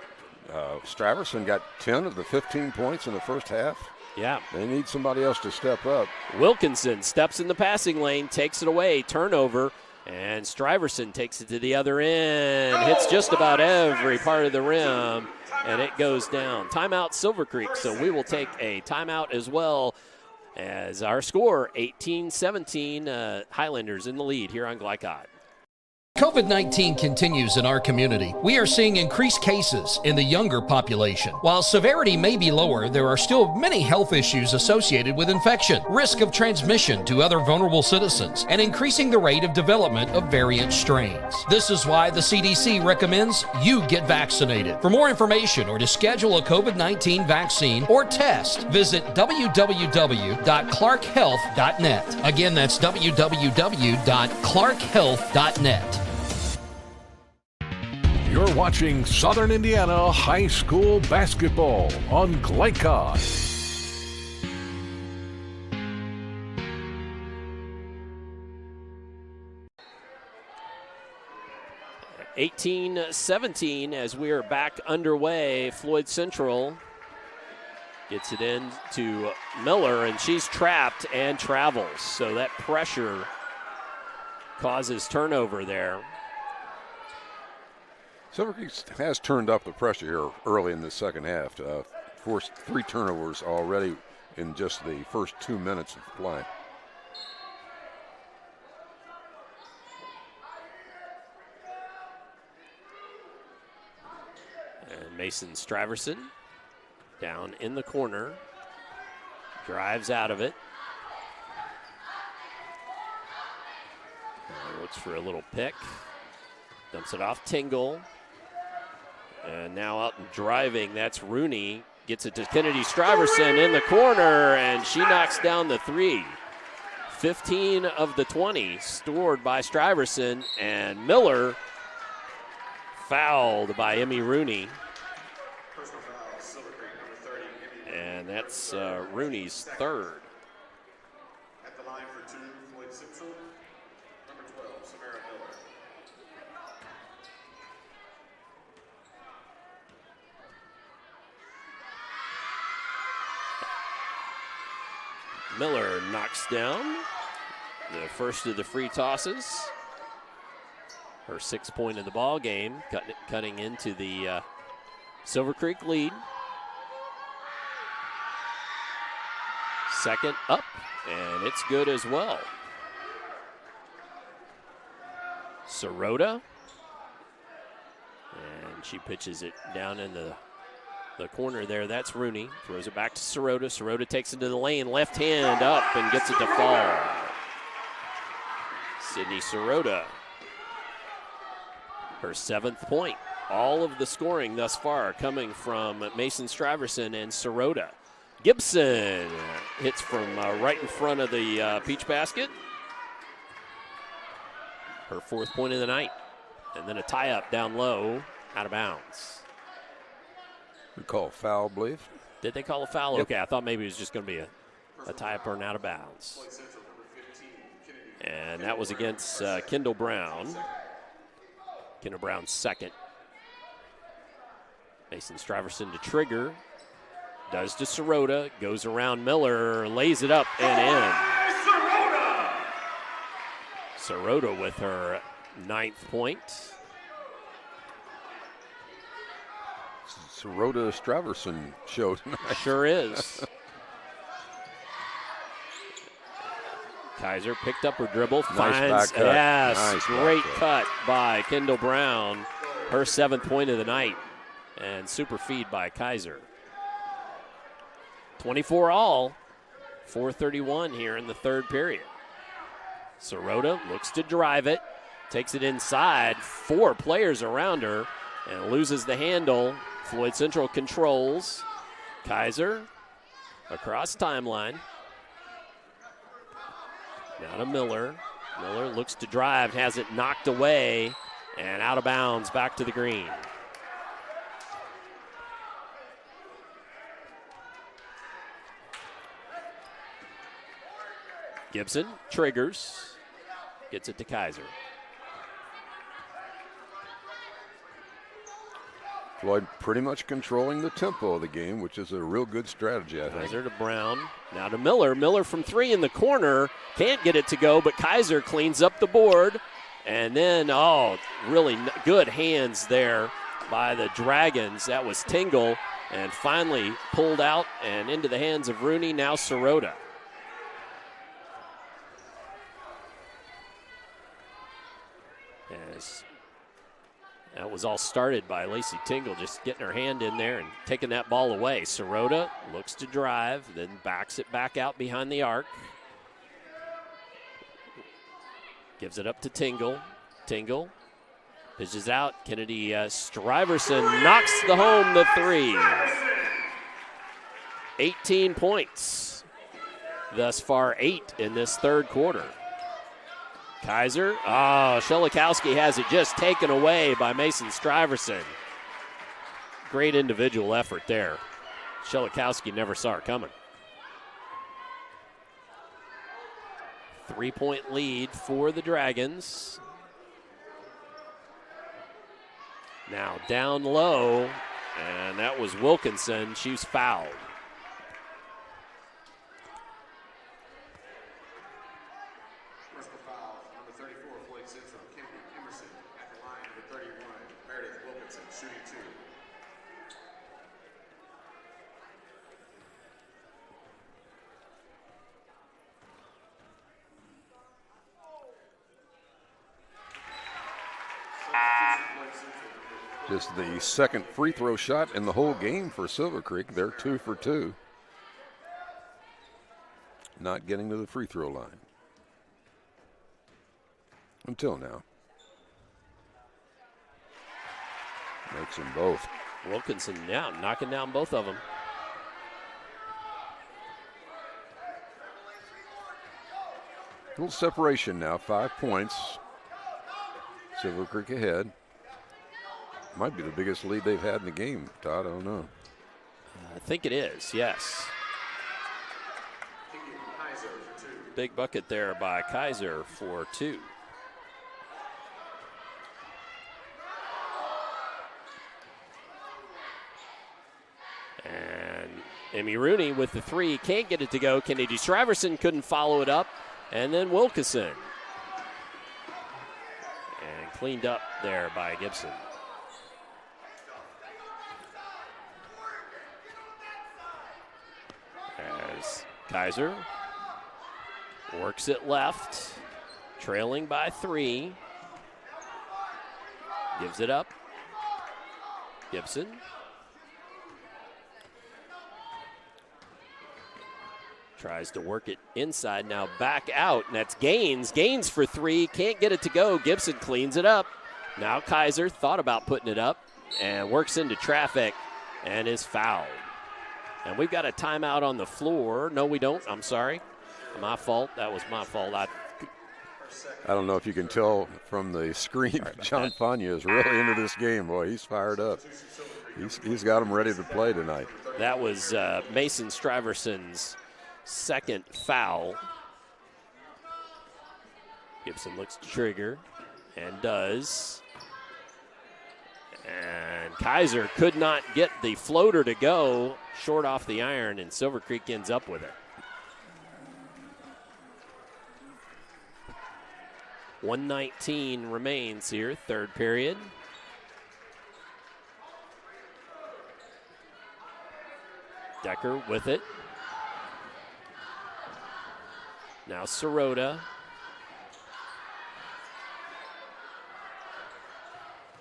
Straverson got 10 of the 15 points in the first half. Yeah. They need somebody else to step up. Wilkinson steps in the passing lane, takes it away, turnover, and Straverson takes it to the other end, hits just about every part of the rim, and it goes down. Timeout, Silver Creek, so we will take a timeout as well as our score, 18-17, Highlanders in the lead here on GLICOD. COVID-19 continues in our community. We are seeing increased cases in the younger population. While severity may be lower, there are still many health issues associated with infection, risk of transmission to other vulnerable citizens, and increasing the rate of development of variant strains. This is why the CDC recommends you get vaccinated. For more information or to schedule a COVID-19 vaccine or test, visit www.clarkhealth.net. Again, that's www.clarkhealth.net. You're watching Southern Indiana High School basketball on GLICOD. (18-17) as we are back underway. Floyd Central gets it in to Miller, and she's trapped and travels. So that pressure causes turnover there. Silver Creek has turned up the pressure here early in the second half. Forced 3 turnovers already in just the first 2 minutes of play. And Mason Straverson down in the corner, drives out of it. Looks for a little pick, dumps it off Tingle. And now out and driving, that's Rooney. Gets it to Kennedy Straverson in the corner, and she knocks down the 3. 15 of the 20 stored by Straverson, and Miller fouled by Emmy Rooney. Personal foul, Silver Creek, number 30, Emmy. And that's Rooney's third. At the line for 2, Floyd Central, number 12, Samara Miller. Miller knocks down the first of the free tosses. Her 6th point of the ball game, cutting into the Silver Creek lead. Second up, and it's good as well. Sirota, and she pitches it down in the corner there. That's Rooney. Throws it back to Sirota. Sirota takes it to the lane. Left hand up and gets it to fall. Sydney Sirota. Her 7th point. All of the scoring thus far coming from Mason Straverson and Sirota. Gibson hits from right in front of the peach basket. Her 4th point of the night. And then a tie-up down low, out of bounds. We call foul, I believe. Did they call a foul? Yep. Okay, I thought maybe it was just going to be a tie-up or an out of bounds. And that was against Kendall Brown. Kendall Brown's 2nd. Mason Straverson to trigger. Does to Sirota. Goes around Miller. Lays it up and in. Sirota with her 9th point. Sirota Straverson show tonight. Sure is. Kaiser picked up her dribble. Nice back cut. Yes, nice great back cut by Kendall Brown. Her 7th point of the night. And super feed by Kaiser. 24 all. 4:31 here in the 3rd period. Sirota looks to drive it. Takes it inside. 4 players around her. and loses the handle. Floyd Central controls. Kaiser across timeline. Now to Miller. Miller looks to drive, has it knocked away, and out of bounds back to the green. Gibson triggers, gets it to Kaiser. Floyd pretty much controlling the tempo of the game, which is a real good strategy, I think. Kaiser to Brown, now to Miller. Miller from three in the corner, can't get it to go, but Kaiser cleans up the board. And then, really good hands there by the Dragons. That was Tingle, and finally pulled out and into the hands of Rooney, now Sirota. As that was all started by Lacey Tingle, just getting her hand in there and taking that ball away. Sirota looks to drive, then backs it back out behind the arc. Gives it up to Tingle. Tingle pitches out. Kennedy Stuyvesant knocks the home the three. 18 points. Thus far, 8 in this third quarter. Kaiser, Shelikowski has it just taken away by Mason Stuyvesant. Great individual effort there. Shelikowski never saw it coming. 3-point lead for the Dragons. Now down low, and that was Wilkinson. She's fouled. Personal foul, number 34, Floyd Central, Kennedy Emerson at the line, number 31, Meredith Wilkinson, shooting 2. Just the second free throw shot in the whole game for Silver Creek. They're 2 for 2. Not getting to the free throw line. Until now. Makes them both. Wilkinson now knocking down both of them. A little separation now, 5 points. Silver Creek ahead. Might be the biggest lead they've had in the game, Todd. I don't know. I think it is, yes. Big bucket there by Kaiser for 2. And Emmy Rooney with the 3, can't get it to go. Kennedy Stuyvesant couldn't follow it up. And then Wilkinson. And cleaned up there by Gibson. As Kaiser works it left, trailing by 3. Gives it up. Gibson. Tries to work it inside, now back out, and that's Gaines. Gaines for 3, can't get it to go. Gibson cleans it up. Now Kaiser thought about putting it up and works into traffic and is fouled. And we've got a timeout on the floor. No, we don't. I'm sorry. My fault. That was my fault. I don't know if you can tell from the screen. John Fania is really into this game. Boy, he's fired up. He's got them ready to play tonight. That was Mason Stuyvesant's second foul. Gibson looks to trigger and does. And Kaiser could not get the floater to go, short off the iron, and Silver Creek ends up with it. 1:19 remains here, third period. Decker with it. Now Sirota.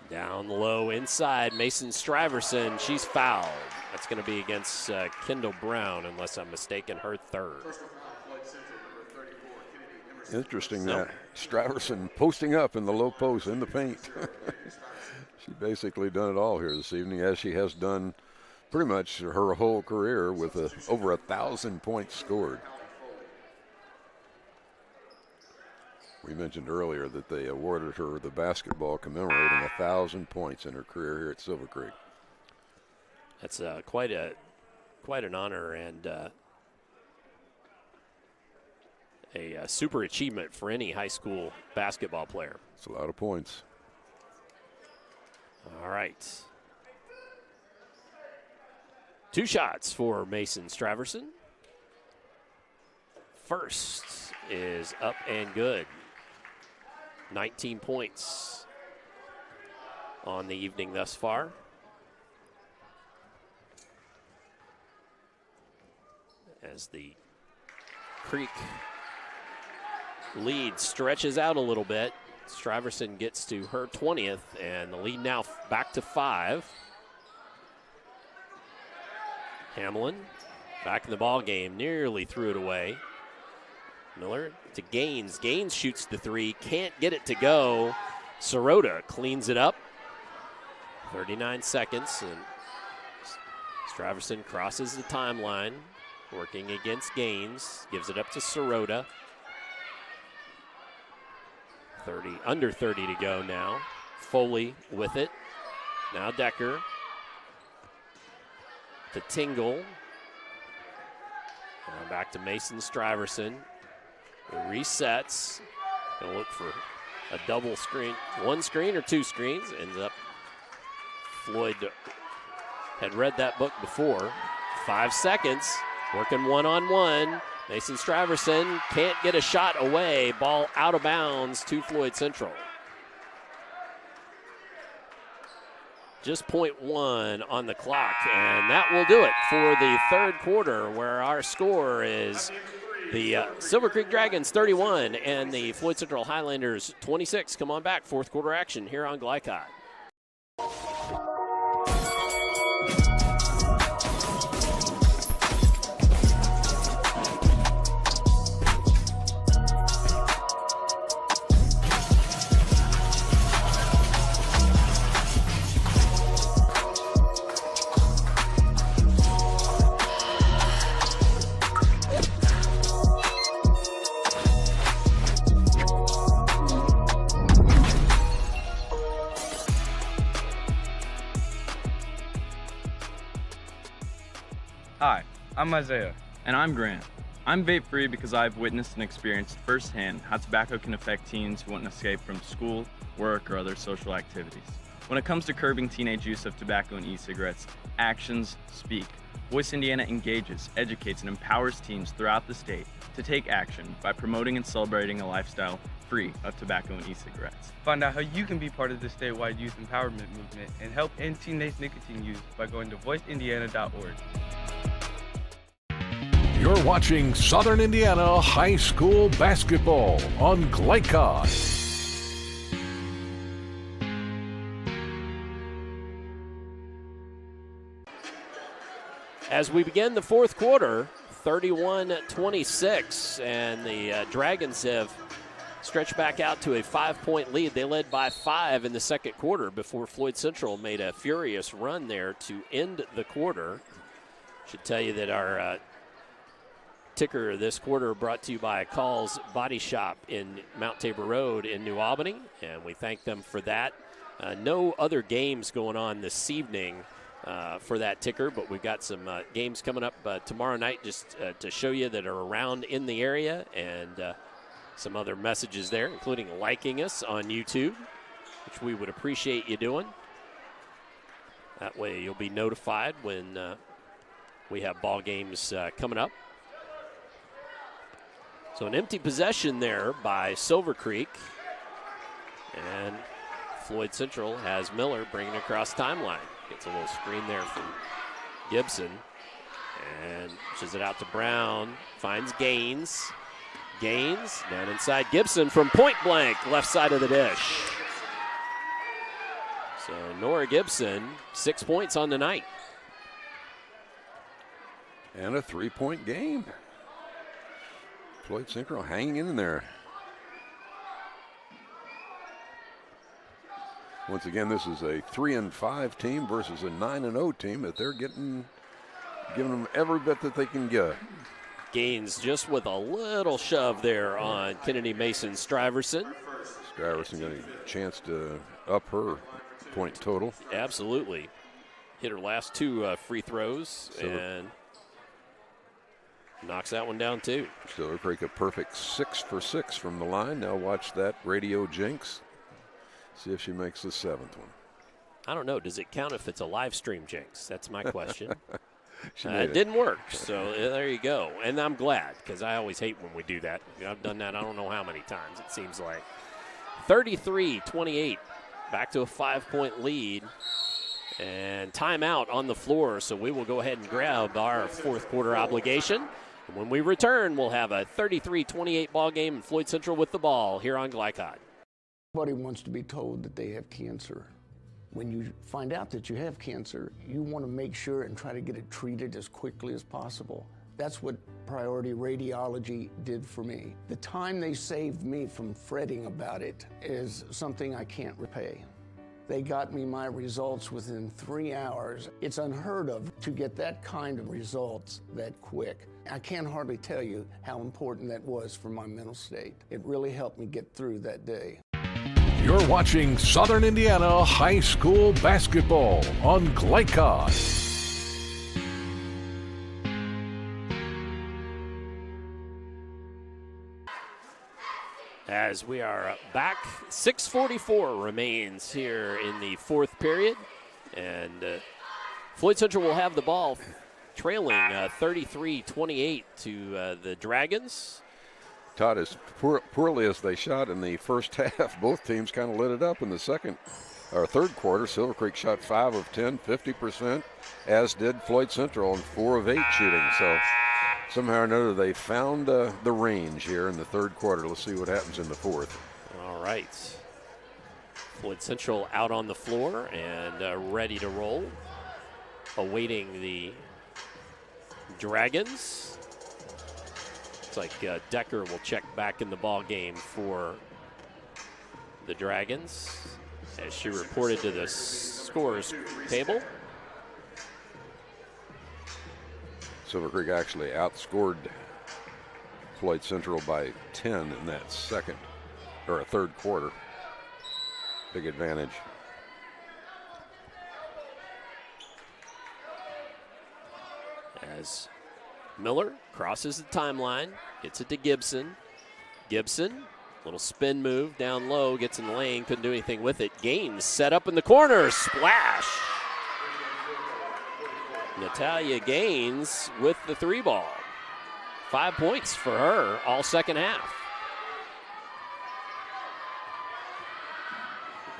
Down low inside, Mason Stuyvesant. She's fouled. That's going to be against Kendall Brown, unless I'm mistaken, her third. Interesting that Stuyvesant posting up in the low post in the paint. She basically done it all here this evening, as she has done pretty much her whole career with over 1,000 points scored. We mentioned earlier that they awarded her the basketball commemorating 1,000 points in her career here at Silver Creek. That's quite an honor and a super achievement for any high school basketball player. It's a lot of points. All right. 2 shots for Mason Straverson. First is up and good. 19 points on the evening thus far. As the Creek lead stretches out a little bit, Straverson gets to her 20th, and the lead now back to 5. Hamlin back in the ball game, nearly threw it away. Miller to Gaines. Gaines shoots the 3, can't get it to go. Sirota cleans it up. 39 seconds, and Straverson crosses the timeline, working against Gaines. Gives it up to Sirota. Under 30 to go now. Foley with it. Now Decker. To Tingle. Now back to Mason Straverson. Resets. Gonna look for a double screen. 1 screen or 2 screens. Ends up Floyd had read that book before. 5 seconds. Working one-on-one. Mason Straverson can't get a shot away. Ball out of bounds to Floyd Central. Just .1 on the clock, and that will do it for the third quarter, where our score is the Silver Creek Dragons 31 and the Floyd Central Highlanders 26. Come on back, fourth quarter action here on GLICOD. Hi, I'm Isaiah. And I'm Grant. I'm vape-free because I've witnessed and experienced firsthand how tobacco can affect teens who want to escape from school, work, or other social activities. When it comes to curbing teenage use of tobacco and e-cigarettes, actions speak. Voice Indiana engages, educates, and empowers teens throughout the state to take action by promoting and celebrating a lifestyle free of tobacco and e-cigarettes. Find out how you can be part of the statewide youth empowerment movement and help end teenage nicotine use by going to voiceindiana.org. You're watching Southern Indiana High School Basketball on GLICOD. As we begin the fourth quarter, 31-26, and the Dragons have stretched back out to a 5-point lead. They led by 5 in the second quarter before Floyd Central made a furious run there to end the quarter. Should tell you that our ticker this quarter brought to you by Call's Body Shop in Mount Tabor Road in New Albany, and we thank them for that. No other games going on this evening for that ticker, but we've got some games coming up tomorrow night just to show you that are around in the area, and some other messages there, including liking us on YouTube, which we would appreciate you doing. That way you'll be notified when we have ball games coming up. So an empty possession there by Silver Creek. And Floyd Central has Miller bringing it across timeline. Gets a little screen there from Gibson. And pushes it out to Brown. Finds Gaines. Gaines down inside Gibson from point blank, left side of the dish. So Nora Gibson, 6 points on the night. And a 3-point game. Floyd Central hanging in there. Once again, this is a 3-5 team versus a 9-0 team that they're giving them every bit that they can get. Gaines just with a little shove there on Kennedy Mason Stuyvesant. Stuyvesant got a chance to up her point total. Absolutely. Hit her last 2 free throws and knocks that one down too. Silver Creek a perfect 6 for 6 from the line. Now watch that radio jinx. See if she makes the 7th one. I don't know. Does it count if it's a live stream jinx? That's my question. It didn't work, so there you go. And I'm glad, because I always hate when we do that. I've done that I don't know how many times, it seems like. 33-28, back to a 5-point lead. And timeout on the floor, so we will go ahead and grab our fourth quarter obligation. And when we return, we'll have a 33-28 ball game and Floyd Central with the ball here on GLICOD. Nobody wants to be told that they have cancer. When you find out that you have cancer, you want to make sure and try to get it treated as quickly as possible. That's what Priority Radiology did for me. The time they saved me from fretting about it is something I can't repay. They got me my results within 3 hours. It's unheard of to get that kind of results that quick. I can't hardly tell you how important that was for my mental state. It really helped me get through that day. You're watching Southern Indiana High School Basketball on GLICOD. As we are back, 6:44 remains here in the fourth period. And Floyd Central will have the ball trailing 33-28 to the Dragons. Todd, as poorly as they shot in the first half, both teams kind of lit it up in the third quarter. Silver Creek shot 5 of 10, 50%, as did Floyd Central on 4 of 8 shooting. So somehow or another they found the range here in the third quarter. Let's see what happens in the fourth. All right. Floyd Central out on the floor and ready to roll, awaiting the Dragons. Looks like Decker will check back in the ball game for the Dragons as she reported to the scores table. Silver Creek actually outscored Floyd Central by 10 in that third quarter. Big advantage. As Miller crosses the timeline, gets it to Gibson. Gibson, little spin move down low, gets in the lane, couldn't do anything with it. Gaines set up in the corner, splash. Natalia Gaines with the 3 ball. 5 points for her all second half.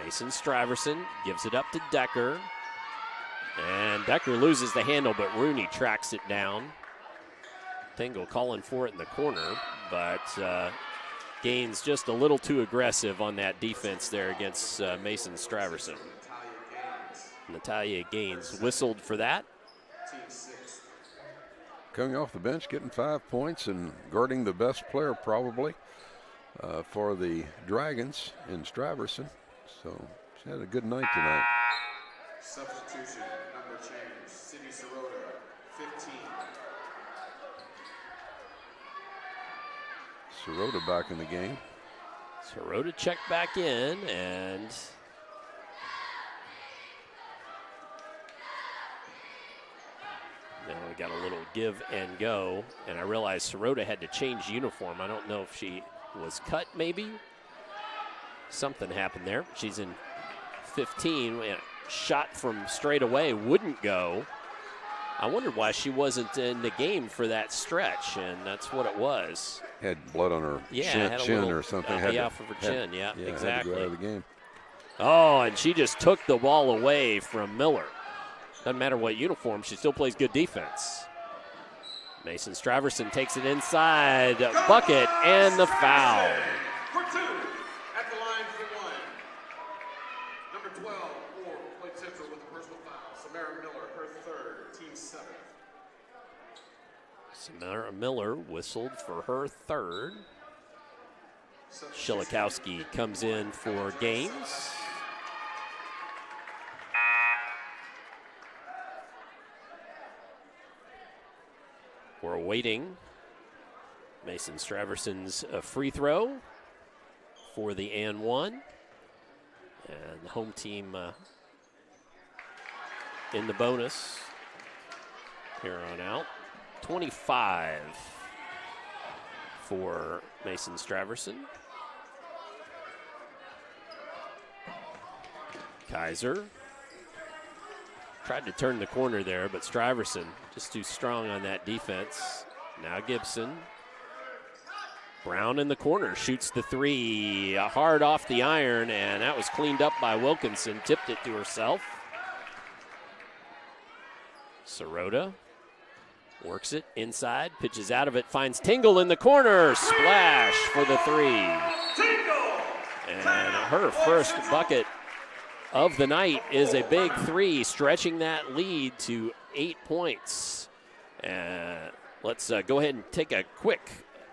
Mason Stuyvesant gives it up to Decker. And Decker loses the handle, but Rooney tracks it down. Tingle calling for it in the corner, but Gaines just a little too aggressive on that defense there against Mason Stuyvesant. Natalia Gaines whistled for that. Coming off the bench, getting 5 points and guarding the best player probably for the Dragons in Stuyvesant. So she had a good night tonight. Substitution, number change, Sydney Sirota, 15. Sirota back in the game. Sirota checked back in, and now we got a little give and go. And I realized Sirota had to change uniform. I don't know if she was cut, maybe. Something happened there. She's in 15. Shot from straight away wouldn't go. I wondered why she wasn't in the game for that stretch, and that's what it was. Had blood on her chin or something. Off of her chin, exactly. Had to go out of the game. Oh, and she just took the ball away from Miller. Doesn't matter what uniform, she still plays good defense. Mason Stuyvesant takes it inside, bucket, and the foul. For 2, at the line for 1. Number 12 for Floyd Central with a personal foul. Samara Miller, her 3rd, team 7th. Samara Miller whistled for her 3rd. Shilikowski comes in for Gaines. awaiting Mason Straverson's free throw for the and one. And the home team in the bonus here on out. 25 for Mason Straverson. Kaiser tried to turn the corner there, but Straverson just too strong on that defense. Now Gibson. Brown in the corner, shoots the three, hard off the iron, and that was cleaned up by Wilkinson, tipped it to herself. Sirota works it inside, pitches out of it, finds Tingle in the corner, splash for the three. And her first bucket of the night is a big three, stretching that lead to 8 points. Let's go ahead and take a quick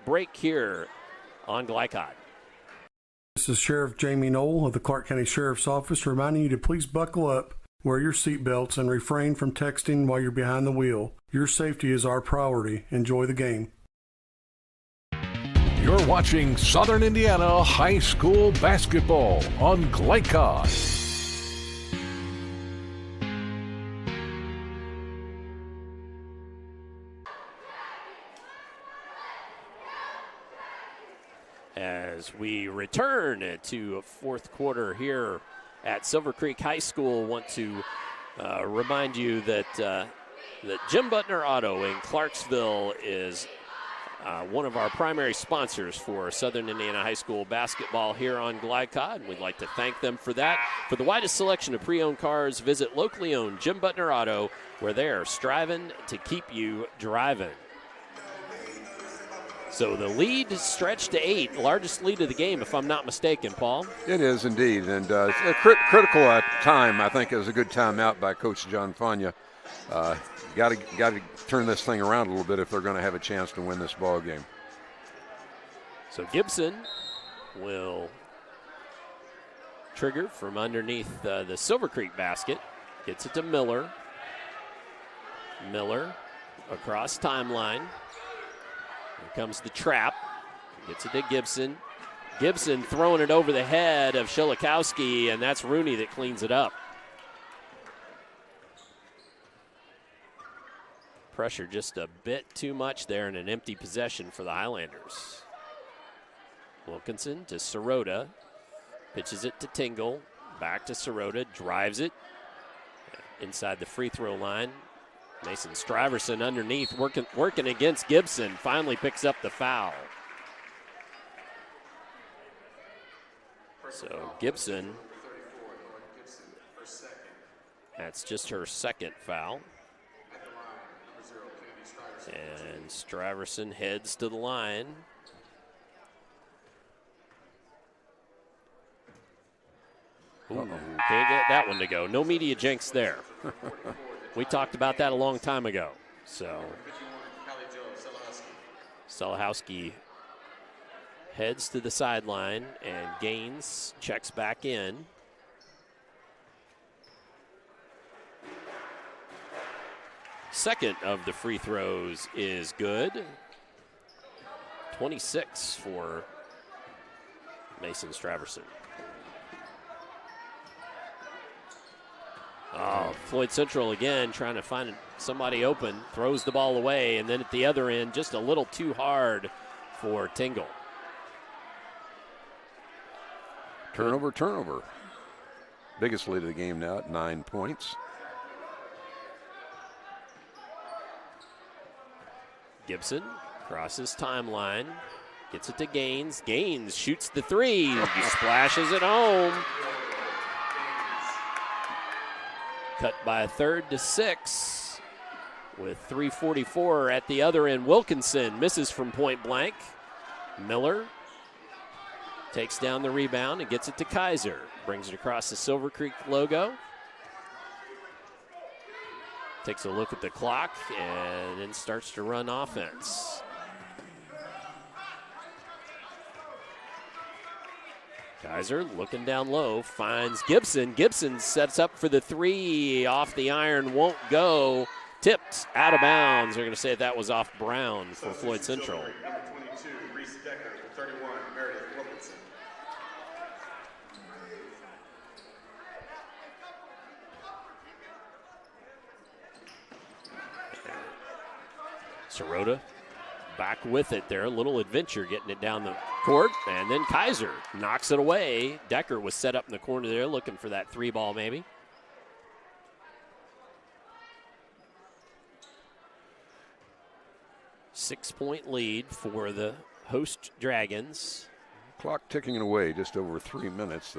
break here on GLICOD. This is Sheriff Jamie Knoll of the Clark County Sheriff's Office reminding you to please buckle up, wear your seatbelts, and refrain from texting while you're behind the wheel. Your safety is our priority. Enjoy the game. You're watching Southern Indiana High School Basketball on GLICOD. As we return to fourth quarter here at Silver Creek High School, want to remind you that Jim Butner Auto in Clarksville is one of our primary sponsors for Southern Indiana High School basketball here on GLICOD. We'd like to thank them for that. For the widest selection of pre-owned cars, visit locally owned Jim Butner Auto, where they're striving to keep you driving. So the lead stretched to 8, largest lead of the game, if I'm not mistaken, Paul. It is indeed, and it's a critical time. I think it was a good timeout by Coach John Fania. Got to turn this thing around a little bit if they're going to have a chance to win this ball game. So Gibson will trigger from underneath the Silver Creek basket, gets it to Miller. Miller across timeline. Here comes the trap. Gets it to Gibson. Gibson throwing it over the head of Shilikowski, and that's Rooney that cleans it up. Pressure just a bit too much there, and an empty possession for the Highlanders. Wilkinson to Sirota. Pitches it to Tingle. Back to Sirota. Drives it inside the free throw line. Mason Straverson underneath, working against Gibson, finally picks up the foul. So Gibson, that's just her second foul. And Straverson heads to the line. Ooh, can't get that one to go. No media jinx there. We talked about that a long time ago. So Salahowski heads to the sideline, and Gaines checks back in. Second of the free throws is good. 26 for Mason Straverson. Oh, Floyd Central again trying to find somebody open, throws the ball away, and then at the other end, just a little too hard for Tingle. Turnover. Biggest lead of the game now at 9 points. Gibson crosses timeline, gets it to Gaines. Gaines shoots the three, he splashes it home. Cut by a third to 6 with 3:44 at the other end. Wilkinson misses from point blank. Miller takes down the rebound and gets it to Kaiser. Brings it across the Silver Creek logo. Takes a look at the clock and then starts to run offense. Kaiser looking down low, finds Gibson. Gibson sets up for the three, off the iron, won't go. Tip knocked out of bounds. They're going to say that was off Brown for Floyd Central. Number 22, Reese Decker. 31, Meredith Wilkinson. Sirota back with it there. A little adventure getting it down the court. And then Kaiser knocks it away. Decker was set up in the corner there looking for that 3-ball maybe. Six-point lead for the host Dragons. Clock ticking away, just over 3 minutes.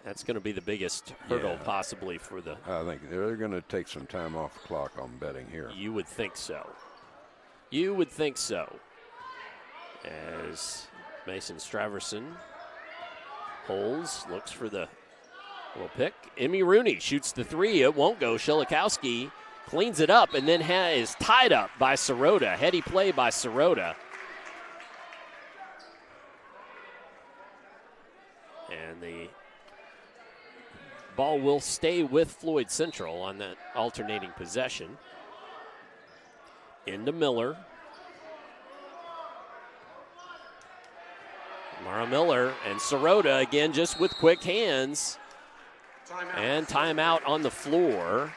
That's going to be the biggest hurdle possibly for the... I think they're going to take some time off the clock, I'm betting here. You would think so. You would think so. As Mason Straverson holds, looks for the little pick. Emmy Rooney shoots the 3. It won't go. Shilikowski cleans it up and then is tied up by Sirota. Heady play by Sirota. And the ball will stay with Floyd Central on that alternating possession. Into Miller. Mara Miller and Sirota again just with quick hands. And timeout on the floor.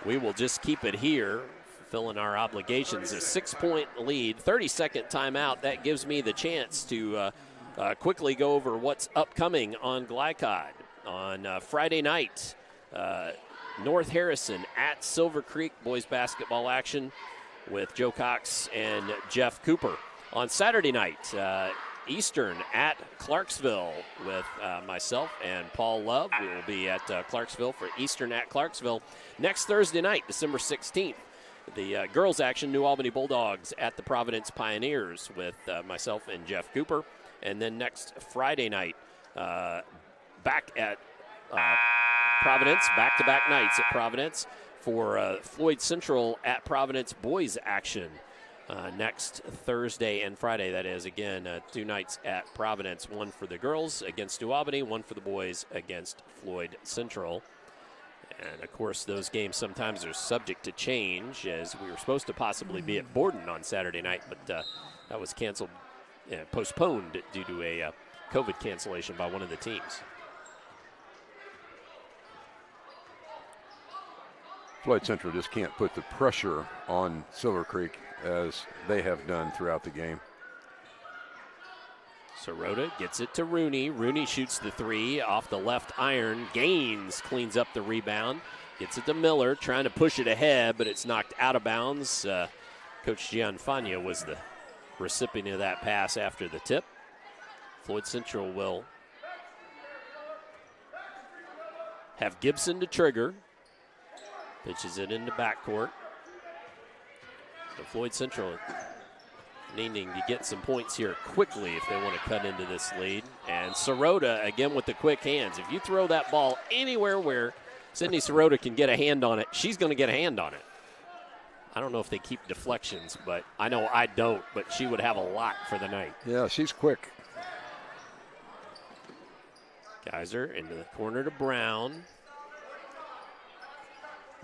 We will just keep it here, fulfilling our obligations. A 6-point lead, 30-second timeout. That gives me the chance to quickly go over what's upcoming on GLICOD. On Friday night, North Harrison at Silver Creek, boys basketball action with Joe Cox and Jeff Cooper. On Saturday night, Eastern at Clarksville with myself and Paul Love. We will be at Clarksville for Eastern at Clarksville. Next Thursday night, December 16th, the girls action, New Albany Bulldogs at the Providence Pioneers with myself and Jeff Cooper. And then next Friday night, back at Providence, back-to-back nights at Providence for Floyd Central at Providence boys action. Next Thursday and Friday, that is, again, 2 nights at Providence, one for the girls against New Albany, one for the boys against Floyd Central. And, of course, those games sometimes are subject to change, as we were supposed to possibly be at Borden on Saturday night, but that was canceled, postponed due to a COVID cancellation by one of the teams. Floyd Central just can't put the pressure on Silver Creek as they have done throughout the game. Sirota gets it to Rooney. Rooney shoots the 3 off the left iron. Gaines cleans up the rebound. Gets it to Miller, trying to push it ahead, but it's knocked out of bounds. Coach Gianfagna was the recipient of that pass after the tip. Floyd Central will have Gibson to trigger. Pitches it into backcourt. So Floyd Central needing to get some points here quickly if they want to cut into this lead. And Sirota, again, with the quick hands. If you throw that ball anywhere where Sydney Sirota can get a hand on it, she's going to get a hand on it. I don't know if they keep deflections, but I know I don't, but she would have a lot for the night. Yeah, she's quick. Kaiser into the corner to Brown.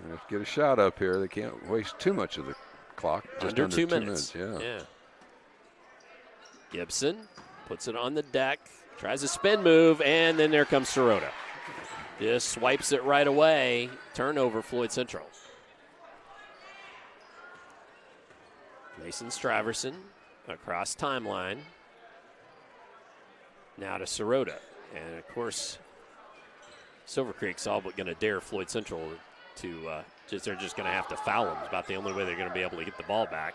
Let's get a shot up here. They can't waste too much of the clock. Just under 2 minutes. Yeah. Gibson puts it on the deck, tries a spin move, and then there comes Sirota. Just swipes it right away. Turnover, Floyd Central. Mason Straverson across timeline. Now to Sirota. And, of course, Silver Creek's all but going to dare Floyd Central to they're just going to have to foul them. It's about the only way they're going to be able to get the ball back.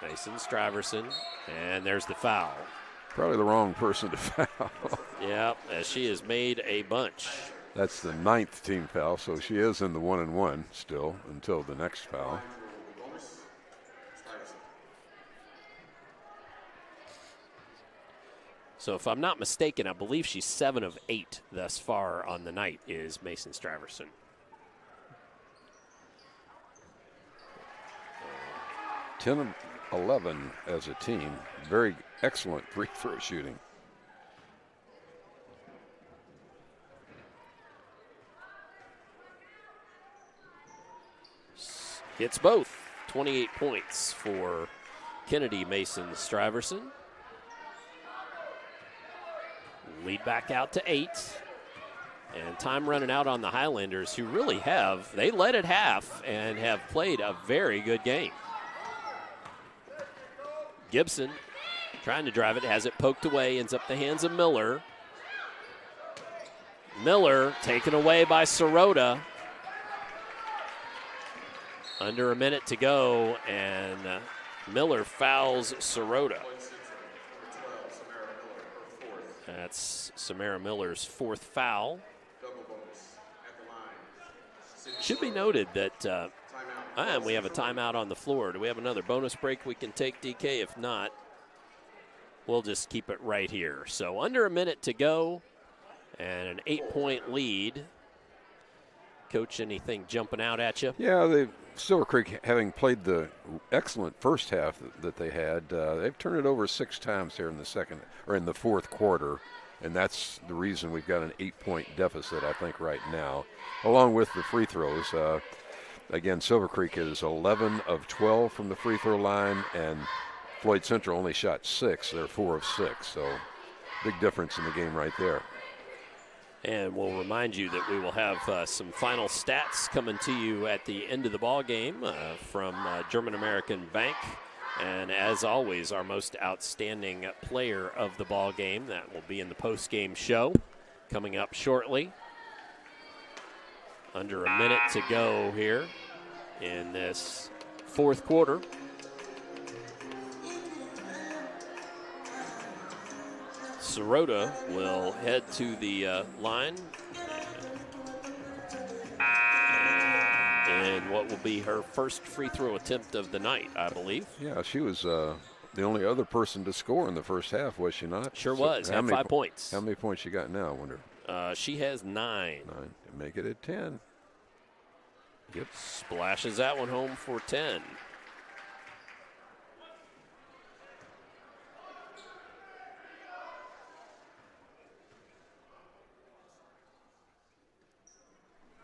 Mason Straverson, and there's the foul. Probably the wrong person to foul. Yeah, as she has made a bunch. That's the 9th team foul, so she is in the 1-and-1 still until the next foul. So if I'm not mistaken, I believe she's 7 of 8 thus far on the night is Mason Straverson. Ten of 11 as a team. Very excellent free throw shooting. Hits both. 28 points for Kennedy Mason Stuyvesant. Lead back out to 8. And time running out on the Highlanders, who really they led at half and have played a very good game. Gibson trying to drive it, has it poked away, ends up the hands of Miller. Miller taken away by Sirota. Under a minute to go, and Miller fouls Sirota. That's Samara Miller's 4th foul. Should be noted that we have a timeout on the floor. Do we have another bonus break we can take, DK? If not, we'll just keep it right here. So under a minute to go and an 8-point lead. Coach, anything jumping out at you? Yeah, Silver Creek, having played the excellent first half that they had, they've turned it over 6 times here in the fourth quarter, and that's the reason we've got an 8-point deficit, I think, right now, along with the free throws. Again, Silver Creek is 11 of 12 from the free throw line, and Floyd Central only shot 6. They're 4 of 6, so big difference in the game right there. And we'll remind you that we will have some final stats coming to you at the end of the ball game from German American Bank. And as always, our most outstanding player of the ball game. That will be in the post-game show coming up shortly. Under a minute to go here in this fourth quarter. Sirota will head to the line. And what will be her first free throw attempt of the night, I believe. Yeah, she was the only other person to score in the first half, was she not? Sure was. Had 5 points. How many points she got now, I wonder? She has 9. Make it at 10. Yep. Splashes that one home for 10.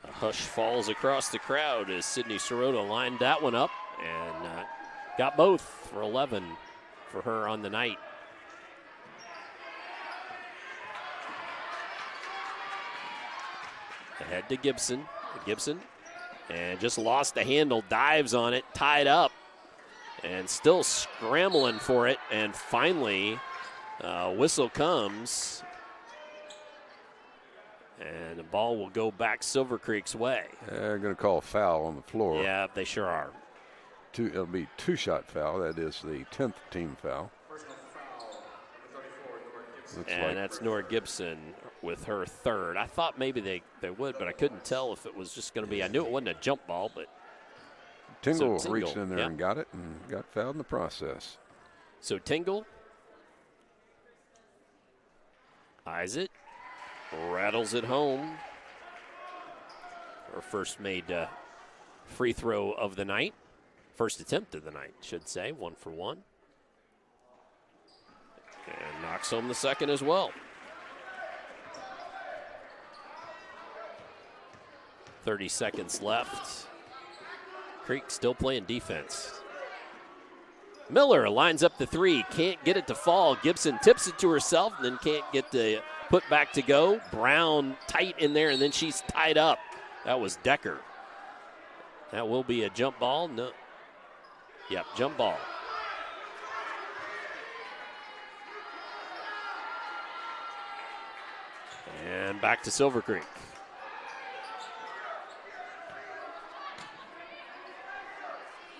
A hush falls across the crowd as Sydney Sirota lined that one up and got both for 11 for her on the night. Ahead to Gibson. And just lost the handle, dives on it, tied up, and still scrambling for it. And finally, whistle comes, and the ball will go back Silver Creek's way. They're going to call a foul on the floor. Yeah, they sure are. It'll be 2-shot foul. That is the 10th team foul. And that's Nora Gibson with her 3rd. I thought maybe they would, but I couldn't tell if it was just going to be. I knew it wasn't a jump ball, but Tingle reached in there and got it and got fouled in the process. So Tingle eyes it, rattles it home. Her first made free throw of the night. First attempt of the night, should say, 1 for 1. And knocks home the second as well. 30 seconds left. Creek still playing defense. Miller lines up the 3, can't get it to fall. Gibson tips it to herself and then can't get the put back to go. Brown tight in there, and then she's tied up. That was Decker. That will be a jump ball. No. Yep, jump ball. And back to Silver Creek.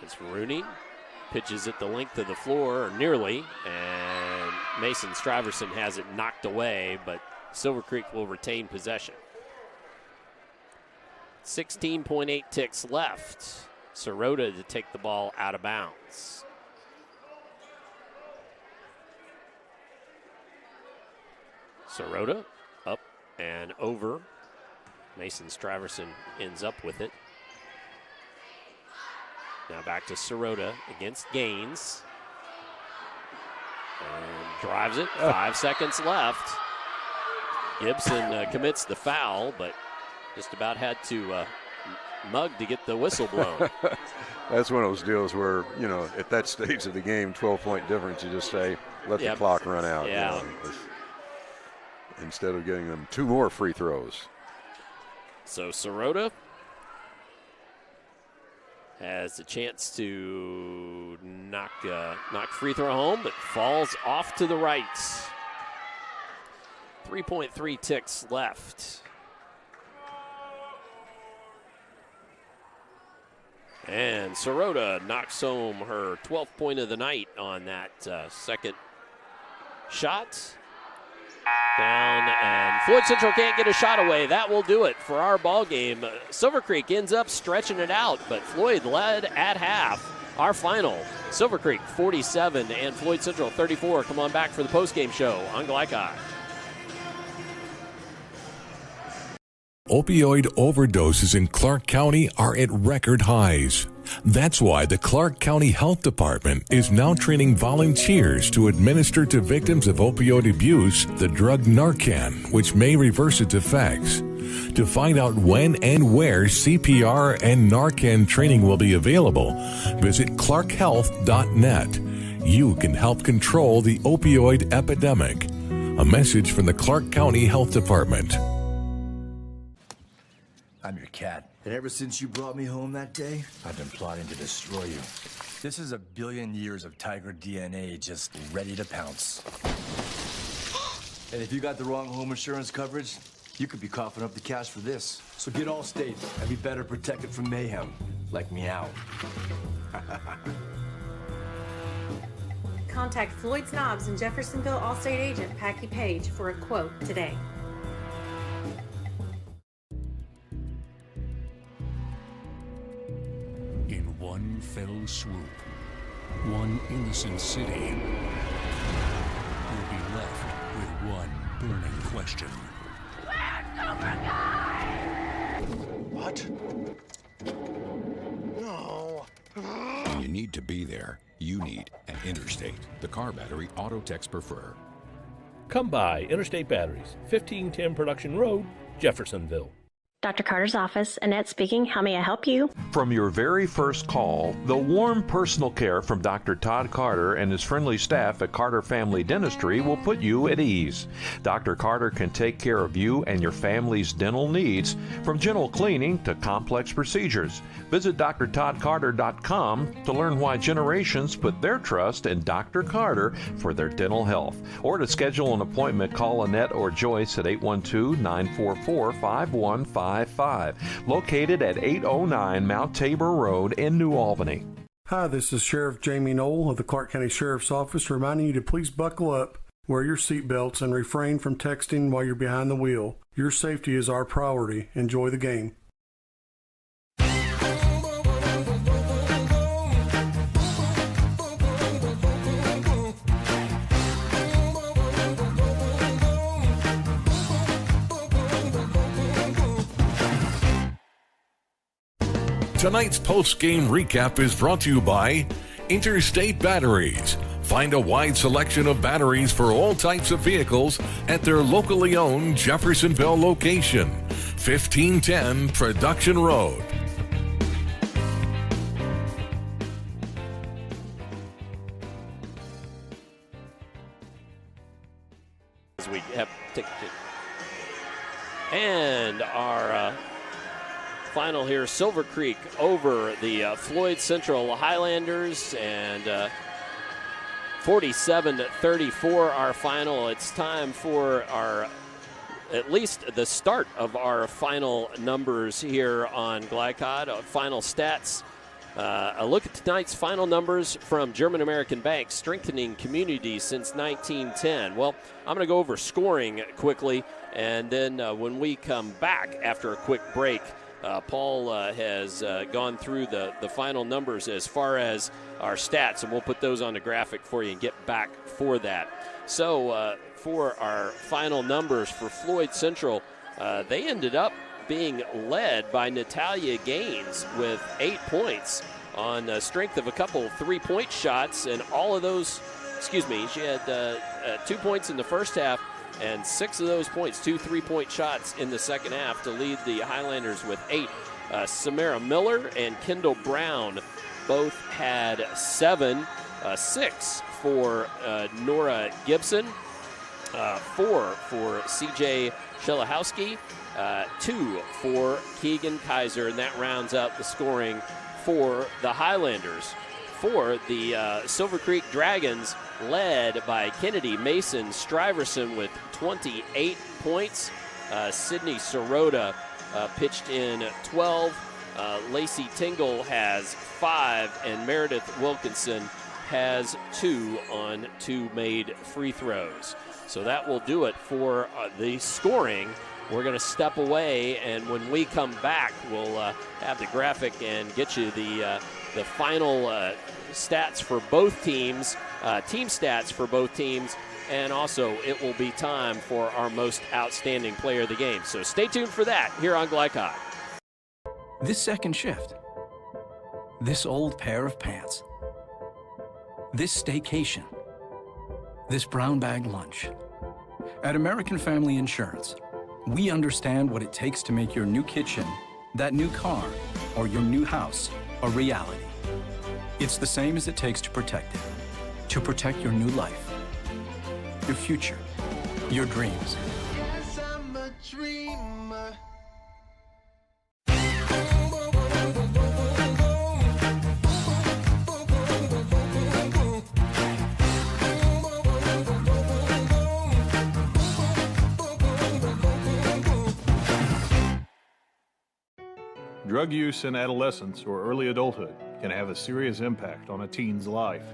It's Rooney. Pitches it the length of the floor, or nearly, and Mason Stuyvesant has it knocked away, but Silver Creek will retain possession. 16.8 ticks left. Sirota to take the ball out of bounds. Sirota up and over. Mason Stuyvesant ends up with it. Now back to Sirota against Gaines. And drives it. 5 seconds left. Gibson commits the foul, but just about had to mug to get the whistle blown. That's one of those deals where, at that stage of the game, 12-point difference, you just say, let the clock run out. Yeah. Instead of getting them 2 more free throws. So Sirota has a chance to knock free throw home, but falls off to the right. 3.3 ticks left. And Sirota knocks home her 12th point of the night on that second shot. Down, and Floyd Central can't get a shot away. That will do it for our ball game. Silver Creek ends up stretching it out, but Floyd led at half. Our final, Silver Creek 47 and Floyd Central 34. Come on back for the postgame show on GLICOD. Opioid overdoses in Clark County are at record highs. That's why the Clark County Health Department is now training volunteers to administer to victims of opioid abuse the drug Narcan, which may reverse its effects. To find out when and where CPR and Narcan training will be available, visit clarkhealth.net. You can help control the opioid epidemic. A message from the Clark County Health Department. I'm your cat. And ever since you brought me home that day, I've been plotting to destroy you. This is 1 billion years of tiger DNA just ready to pounce. And if you got the wrong home insurance coverage, you could be coughing up the cash for this. So get Allstate and be better protected from mayhem, like meow. Contact Floyd Snobs and Jeffersonville Allstate agent Packy Page for a quote today. In one fell swoop, one innocent city will be left with one burning question. What? No. When you need to be there, you need an Interstate, the car battery auto techs prefer. Come by Interstate Batteries, 1510 Production Road, Jeffersonville. Dr. Carter's office, Annette speaking. How may I help you? From your very first call, the warm personal care from Dr. Todd Carter and his friendly staff at Carter Family Dentistry will put you at ease. Dr. Carter can take care of you and your family's dental needs, from gentle cleaning to complex procedures. Visit drtoddcarter.com to learn why generations put their trust in Dr. Carter for their dental health. Or to schedule an appointment, call Annette or Joyce at 812-944-5155. Located at 809 Mount Tabor Road in New Albany. Hi, this is Sheriff Jamie Knoll of the Clark County Sheriff's Office reminding you to please buckle up, wear your seatbelts, and refrain from texting while you're behind the wheel. Your safety is our priority. Enjoy the game. Tonight's post-game recap is brought to you by Interstate Batteries. Find a wide selection of batteries for all types of vehicles at their locally owned Jeffersonville location, 1510 Production Road. As we have ticked it. And our final here, Silver Creek over the Floyd Central Highlanders, and 47-34 our final. It's time for at least the start of our final numbers here on GLICOD. Final stats. A look at tonight's final numbers from German American Bank, strengthening communities since 1910. Well, I'm going to go over scoring quickly, and then when we come back after a quick break, Paul has gone through the final numbers as far as our stats, and we'll put those on the graphic for you and get back for that. So for our final numbers for Floyd Central, they ended up being led by Natalia Gaines with 8 points on the strength of a couple 3-point shots, and all of those, she had 2 points in the first half, and 6 of those points, 2 3-point shots in the second half to lead the Highlanders with 8. Samara Miller and Kendall Brown both had 7. 6 for Nora Gibson, 4 for C.J. Shelahowski, 2 for Keegan Kaiser, and that rounds out the scoring for the Highlanders. For the Silver Creek Dragons, led by Kennedy Mason Stuyvesant with 28 points. Sydney Sirota pitched in 12. Lacey Tingle has 5, and Meredith Wilkinson has 2 on 2 made free throws. So that will do it for the scoring. We're going to step away, and when we come back, we'll have the graphic and get you the final stats for both teams, team stats for both teams, and also it will be time for our most outstanding player of the game. So stay tuned for that here on GLICOD. This second shift. This old pair of pants. This staycation. This brown bag lunch. At American Family Insurance, we understand what it takes to make your new kitchen, that new car, or your new house a reality. It's the same as it takes to protect it. To protect your new life, your future, your dreams. Yes, I'm a dreamer. Drug use in adolescence or early adulthood can have a serious impact on a teen's life.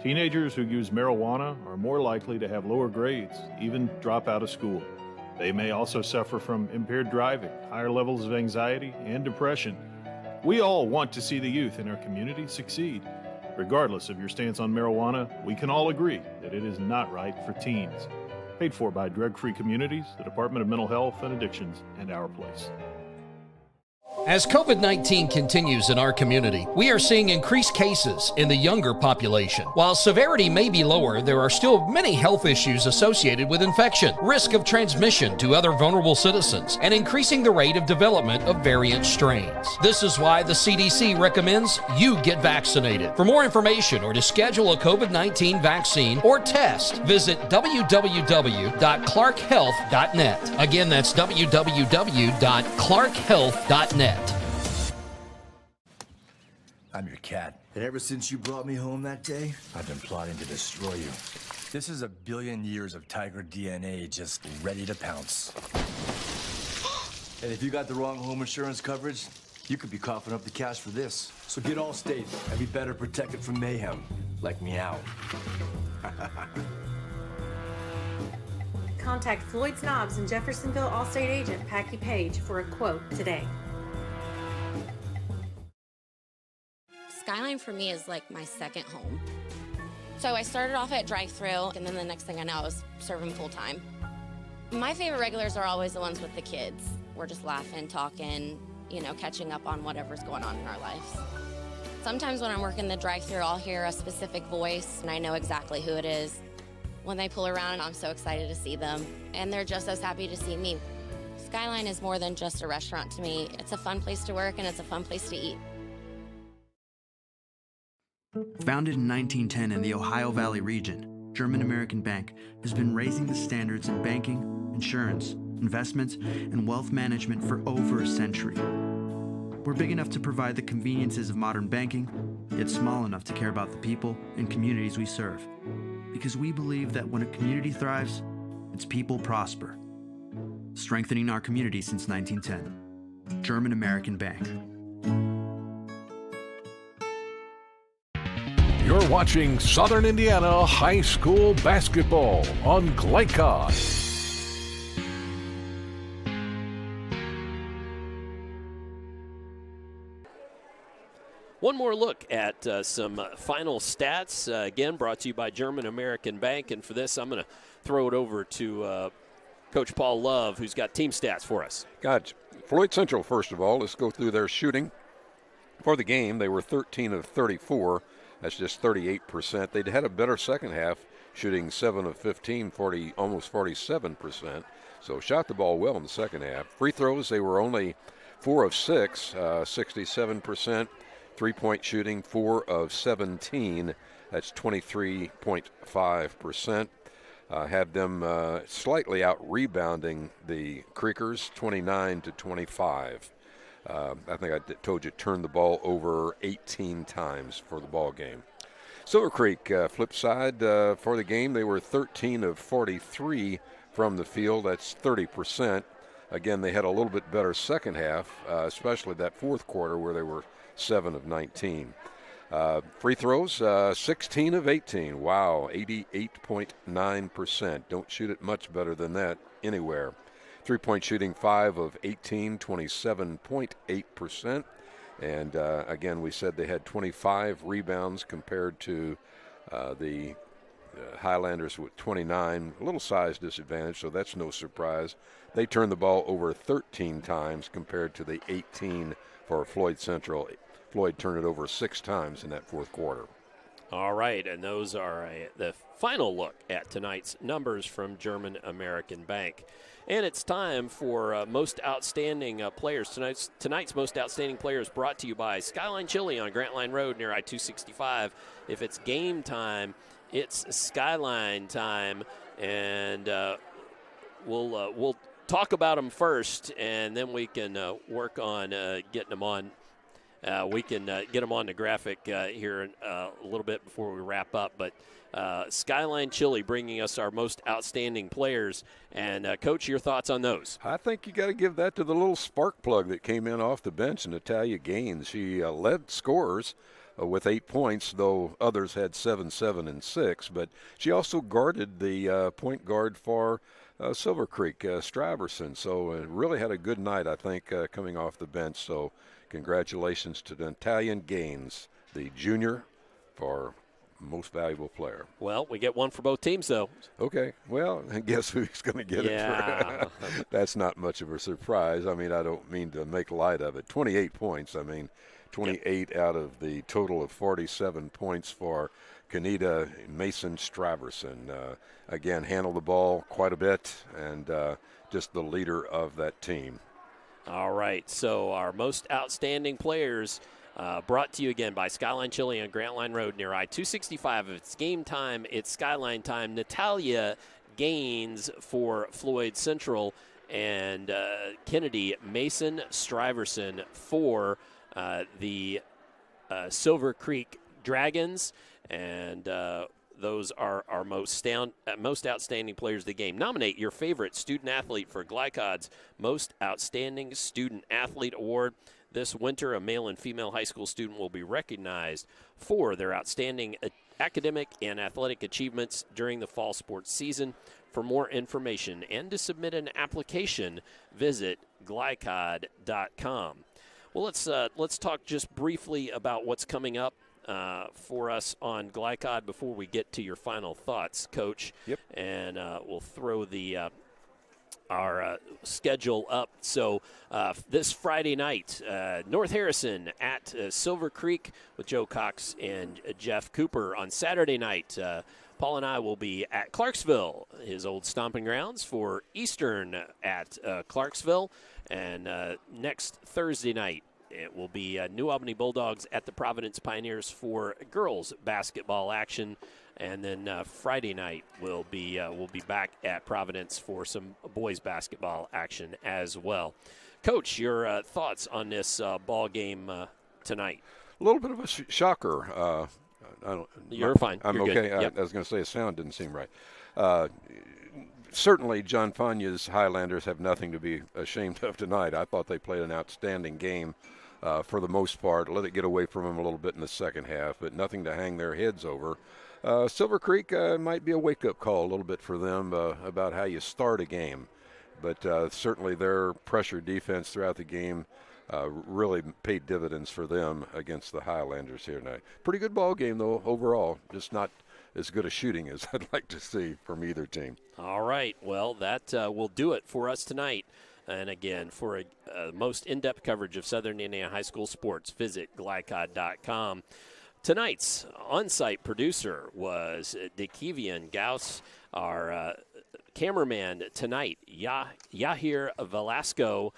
Teenagers who use marijuana are more likely to have lower grades, even drop out of school. They may also suffer from impaired driving, higher levels of anxiety, and depression. We all want to see the youth in our community succeed. Regardless of your stance on marijuana, we can all agree that it is not right for teens. Paid for by Drug-Free Communities, the Department of Mental Health and Addictions, and Our Place. As COVID-19 continues in our community, we are seeing increased cases in the younger population. While severity may be lower, there are still many health issues associated with infection, risk of transmission to other vulnerable citizens, and increasing the rate of development of variant strains. This is why the CDC recommends you get vaccinated. For more information or to schedule a COVID-19 vaccine or test, visit www.clarkhealth.net. Again, that's www.clarkhealth.net. I'm your cat, and ever since you brought me home that day, I've been plotting to destroy you. This is a billion years of tiger DNA just ready to pounce. And if you got the wrong home insurance coverage, you could be coughing up the cash for this. So get Allstate and be better protected from mayhem, like meow. Contact Floyd Snobs and Jeffersonville Allstate agent Packy Page for a quote today. Skyline for me is like my second home. So I started off at drive-thru, and then the next thing I know, I was serving full-time. My favorite regulars are always the ones with the kids. We're just laughing, talking, catching up on whatever's going on in our lives. Sometimes when I'm working the drive-thru, I'll hear a specific voice, and I know exactly who it is. When they pull around, I'm so excited to see them, and they're just as happy to see me. Skyline is more than just a restaurant to me. It's a fun place to work, and it's a fun place to eat. Founded in 1910 in the Ohio Valley region, German American Bank has been raising the standards in banking, insurance, investments, and wealth management for over a century. We're big enough to provide the conveniences of modern banking, yet small enough to care about the people and communities we serve. Because we believe that when a community thrives, its people prosper. Strengthening our community since 1910. German American Bank. You're watching Southern Indiana High School Basketball on GLICOD. One more look at some final stats, again brought to you by German American Bank. And for this, I'm going to throw it over to Coach Paul Love, who's got team stats for us. Got Floyd Central, first of all. Let's go through their shooting. For the game, they were 13 of 34. That's just 38%. They'd had a better second half, shooting 7 of 15, almost 47%. So shot the ball well in the second half. Free throws, they were only 4 of 6, 67%. 3-point shooting, 4 of 17. That's 23.5%. Had them slightly out-rebounding the Creekers, 29-25. I think I told you turned the ball over 18 times for the ball game. Silver Creek, flip side, for the game, they were 13 of 43 from the field. That's 30%. Again, they had a little bit better second half, especially that fourth quarter where they were 7 of 19. Free throws, 16 of 18. Wow, 88.9%. Don't shoot it much better than that anywhere. 3-point shooting, 5 of 18, 27.8%. And again, we said they had 25 rebounds compared to the Highlanders with 29. A little size disadvantage, so that's no surprise. They turned the ball over 13 times compared to the 18 for Floyd Central. Floyd turned it over 6 times in that fourth quarter. All right, and those are the final look at tonight's numbers from German American Bank. And it's time for Most Outstanding Players. Tonight's Most Outstanding Players brought to you by Skyline Chili on Grant Line Road near I-265. If it's game time, it's Skyline time, and we'll talk about them first, and then we can work on getting them on. We can get them on the graphic here in, a little bit before we wrap up. But Skyline Chili bringing us our most outstanding players. And, Coach, your thoughts on those? I think you got to give that to the little spark plug that came in off the bench, Natalia Gaines. She led scorers with 8 points, though others had 7, 7, and 6. But she also guarded the point guard for Silver Creek, Straverson. So really had a good night, I think, coming off the bench. So congratulations to Natalia Gaines, the junior, for most valuable player. Well, we get one for both teams, though. Okay. Well, guess who's going to get it? That's not much of a surprise. I mean, I don't mean to make light of it. 28 points. I mean, 28 out of the total of 47 points for Kenita Mason Straverson. Again, handled the ball quite a bit and just the leader of that team. All right, so our most outstanding players brought to you again by Skyline Chili on Grant Line Road near I-265. If it's game time, it's Skyline time. Natalia Gaines for Floyd Central and Kennedy Mason Stuyvesant for the Silver Creek Dragons. And those are our most outstanding players of the game. Nominate your favorite student athlete for GLICOD's Most Outstanding Student Athlete Award. This winter, a male and female high school student will be recognized for their outstanding academic and athletic achievements during the fall sports season. For more information and to submit an application, visit GLICOD.com. Well, let's talk just briefly about what's coming up for us on GLICOD before we get to your final thoughts, Coach. Yep. And we'll throw our schedule up. So this Friday night, North Harrison at Silver Creek with Joe Cox and Jeff Cooper. On Saturday night, Paul and I will be at Clarksville, his old stomping grounds, for Eastern at Clarksville. And next Thursday night, it will be New Albany Bulldogs at the Providence Pioneers for girls basketball action. And then Friday night we'll be back at Providence for some boys basketball action as well. Coach, your thoughts on this ball game tonight? A little bit of a shocker. You're fine. I'm You're okay. good. Yep. I was going to say a sound didn't seem right. Certainly, John Fanya's Highlanders have nothing to be ashamed of tonight. I thought they played an outstanding game for the most part. Let it get away from them a little bit in the second half, but nothing to hang their heads over. Silver Creek might be a wake-up call a little bit for them about how you start a game. But certainly their pressure defense throughout the game really paid dividends for them against the Highlanders here tonight. Pretty good ball game, though, overall. Just not as good a shooting as I'd like to see from either team. All right. Well, that will do it for us tonight. And again, for a most in-depth coverage of Southern Indiana high school sports, visit GLICOD.com. Tonight's on-site producer was DeKevian Gauss. Our Cameraman tonight, Yahir Velasco,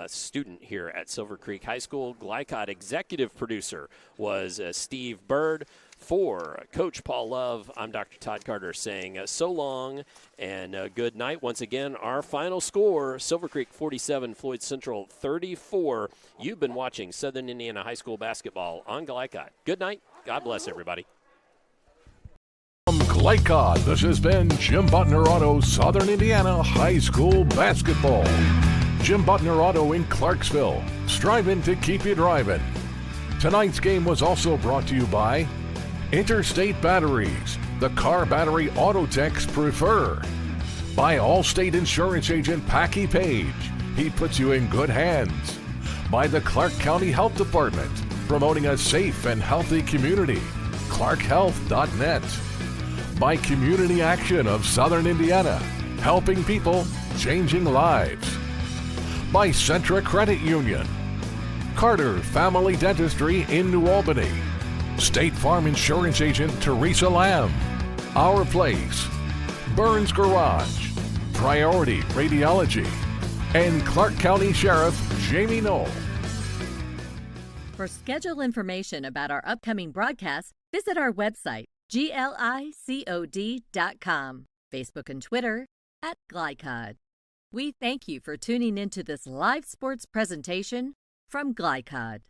student here at Silver Creek High School. GLICOD executive producer was Steve Bird. For Coach Paul Love, I'm Dr. Todd Carter saying so long and good night. Once again, our final score, Silver Creek 47, Floyd Central 34. You've been watching Southern Indiana High School basketball on GLICOD. Good night. God bless everybody. From GLICOD, this has been Jim Butner Auto Southern Indiana High School Basketball. Jim Butner Auto in Clarksville, striving to keep you driving. Tonight's game was also brought to you by Interstate Batteries, the car battery auto techs prefer. By Allstate Insurance Agent Packy Page, he puts you in good hands. By the Clark County Health Department, promoting a safe and healthy community, clarkhealth.net. By Community Action of Southern Indiana, helping people, changing lives. By Centra Credit Union, Carter Family Dentistry in New Albany, State Farm Insurance Agent Teresa Lamb, Our Place, Burns Garage, Priority Radiology, and Clark County Sheriff Jamie Knoll. For schedule information about our upcoming broadcasts, visit our website, GLICOD.com, Facebook and Twitter @GLICOD. We thank you for tuning into this live sports presentation from GLICOD.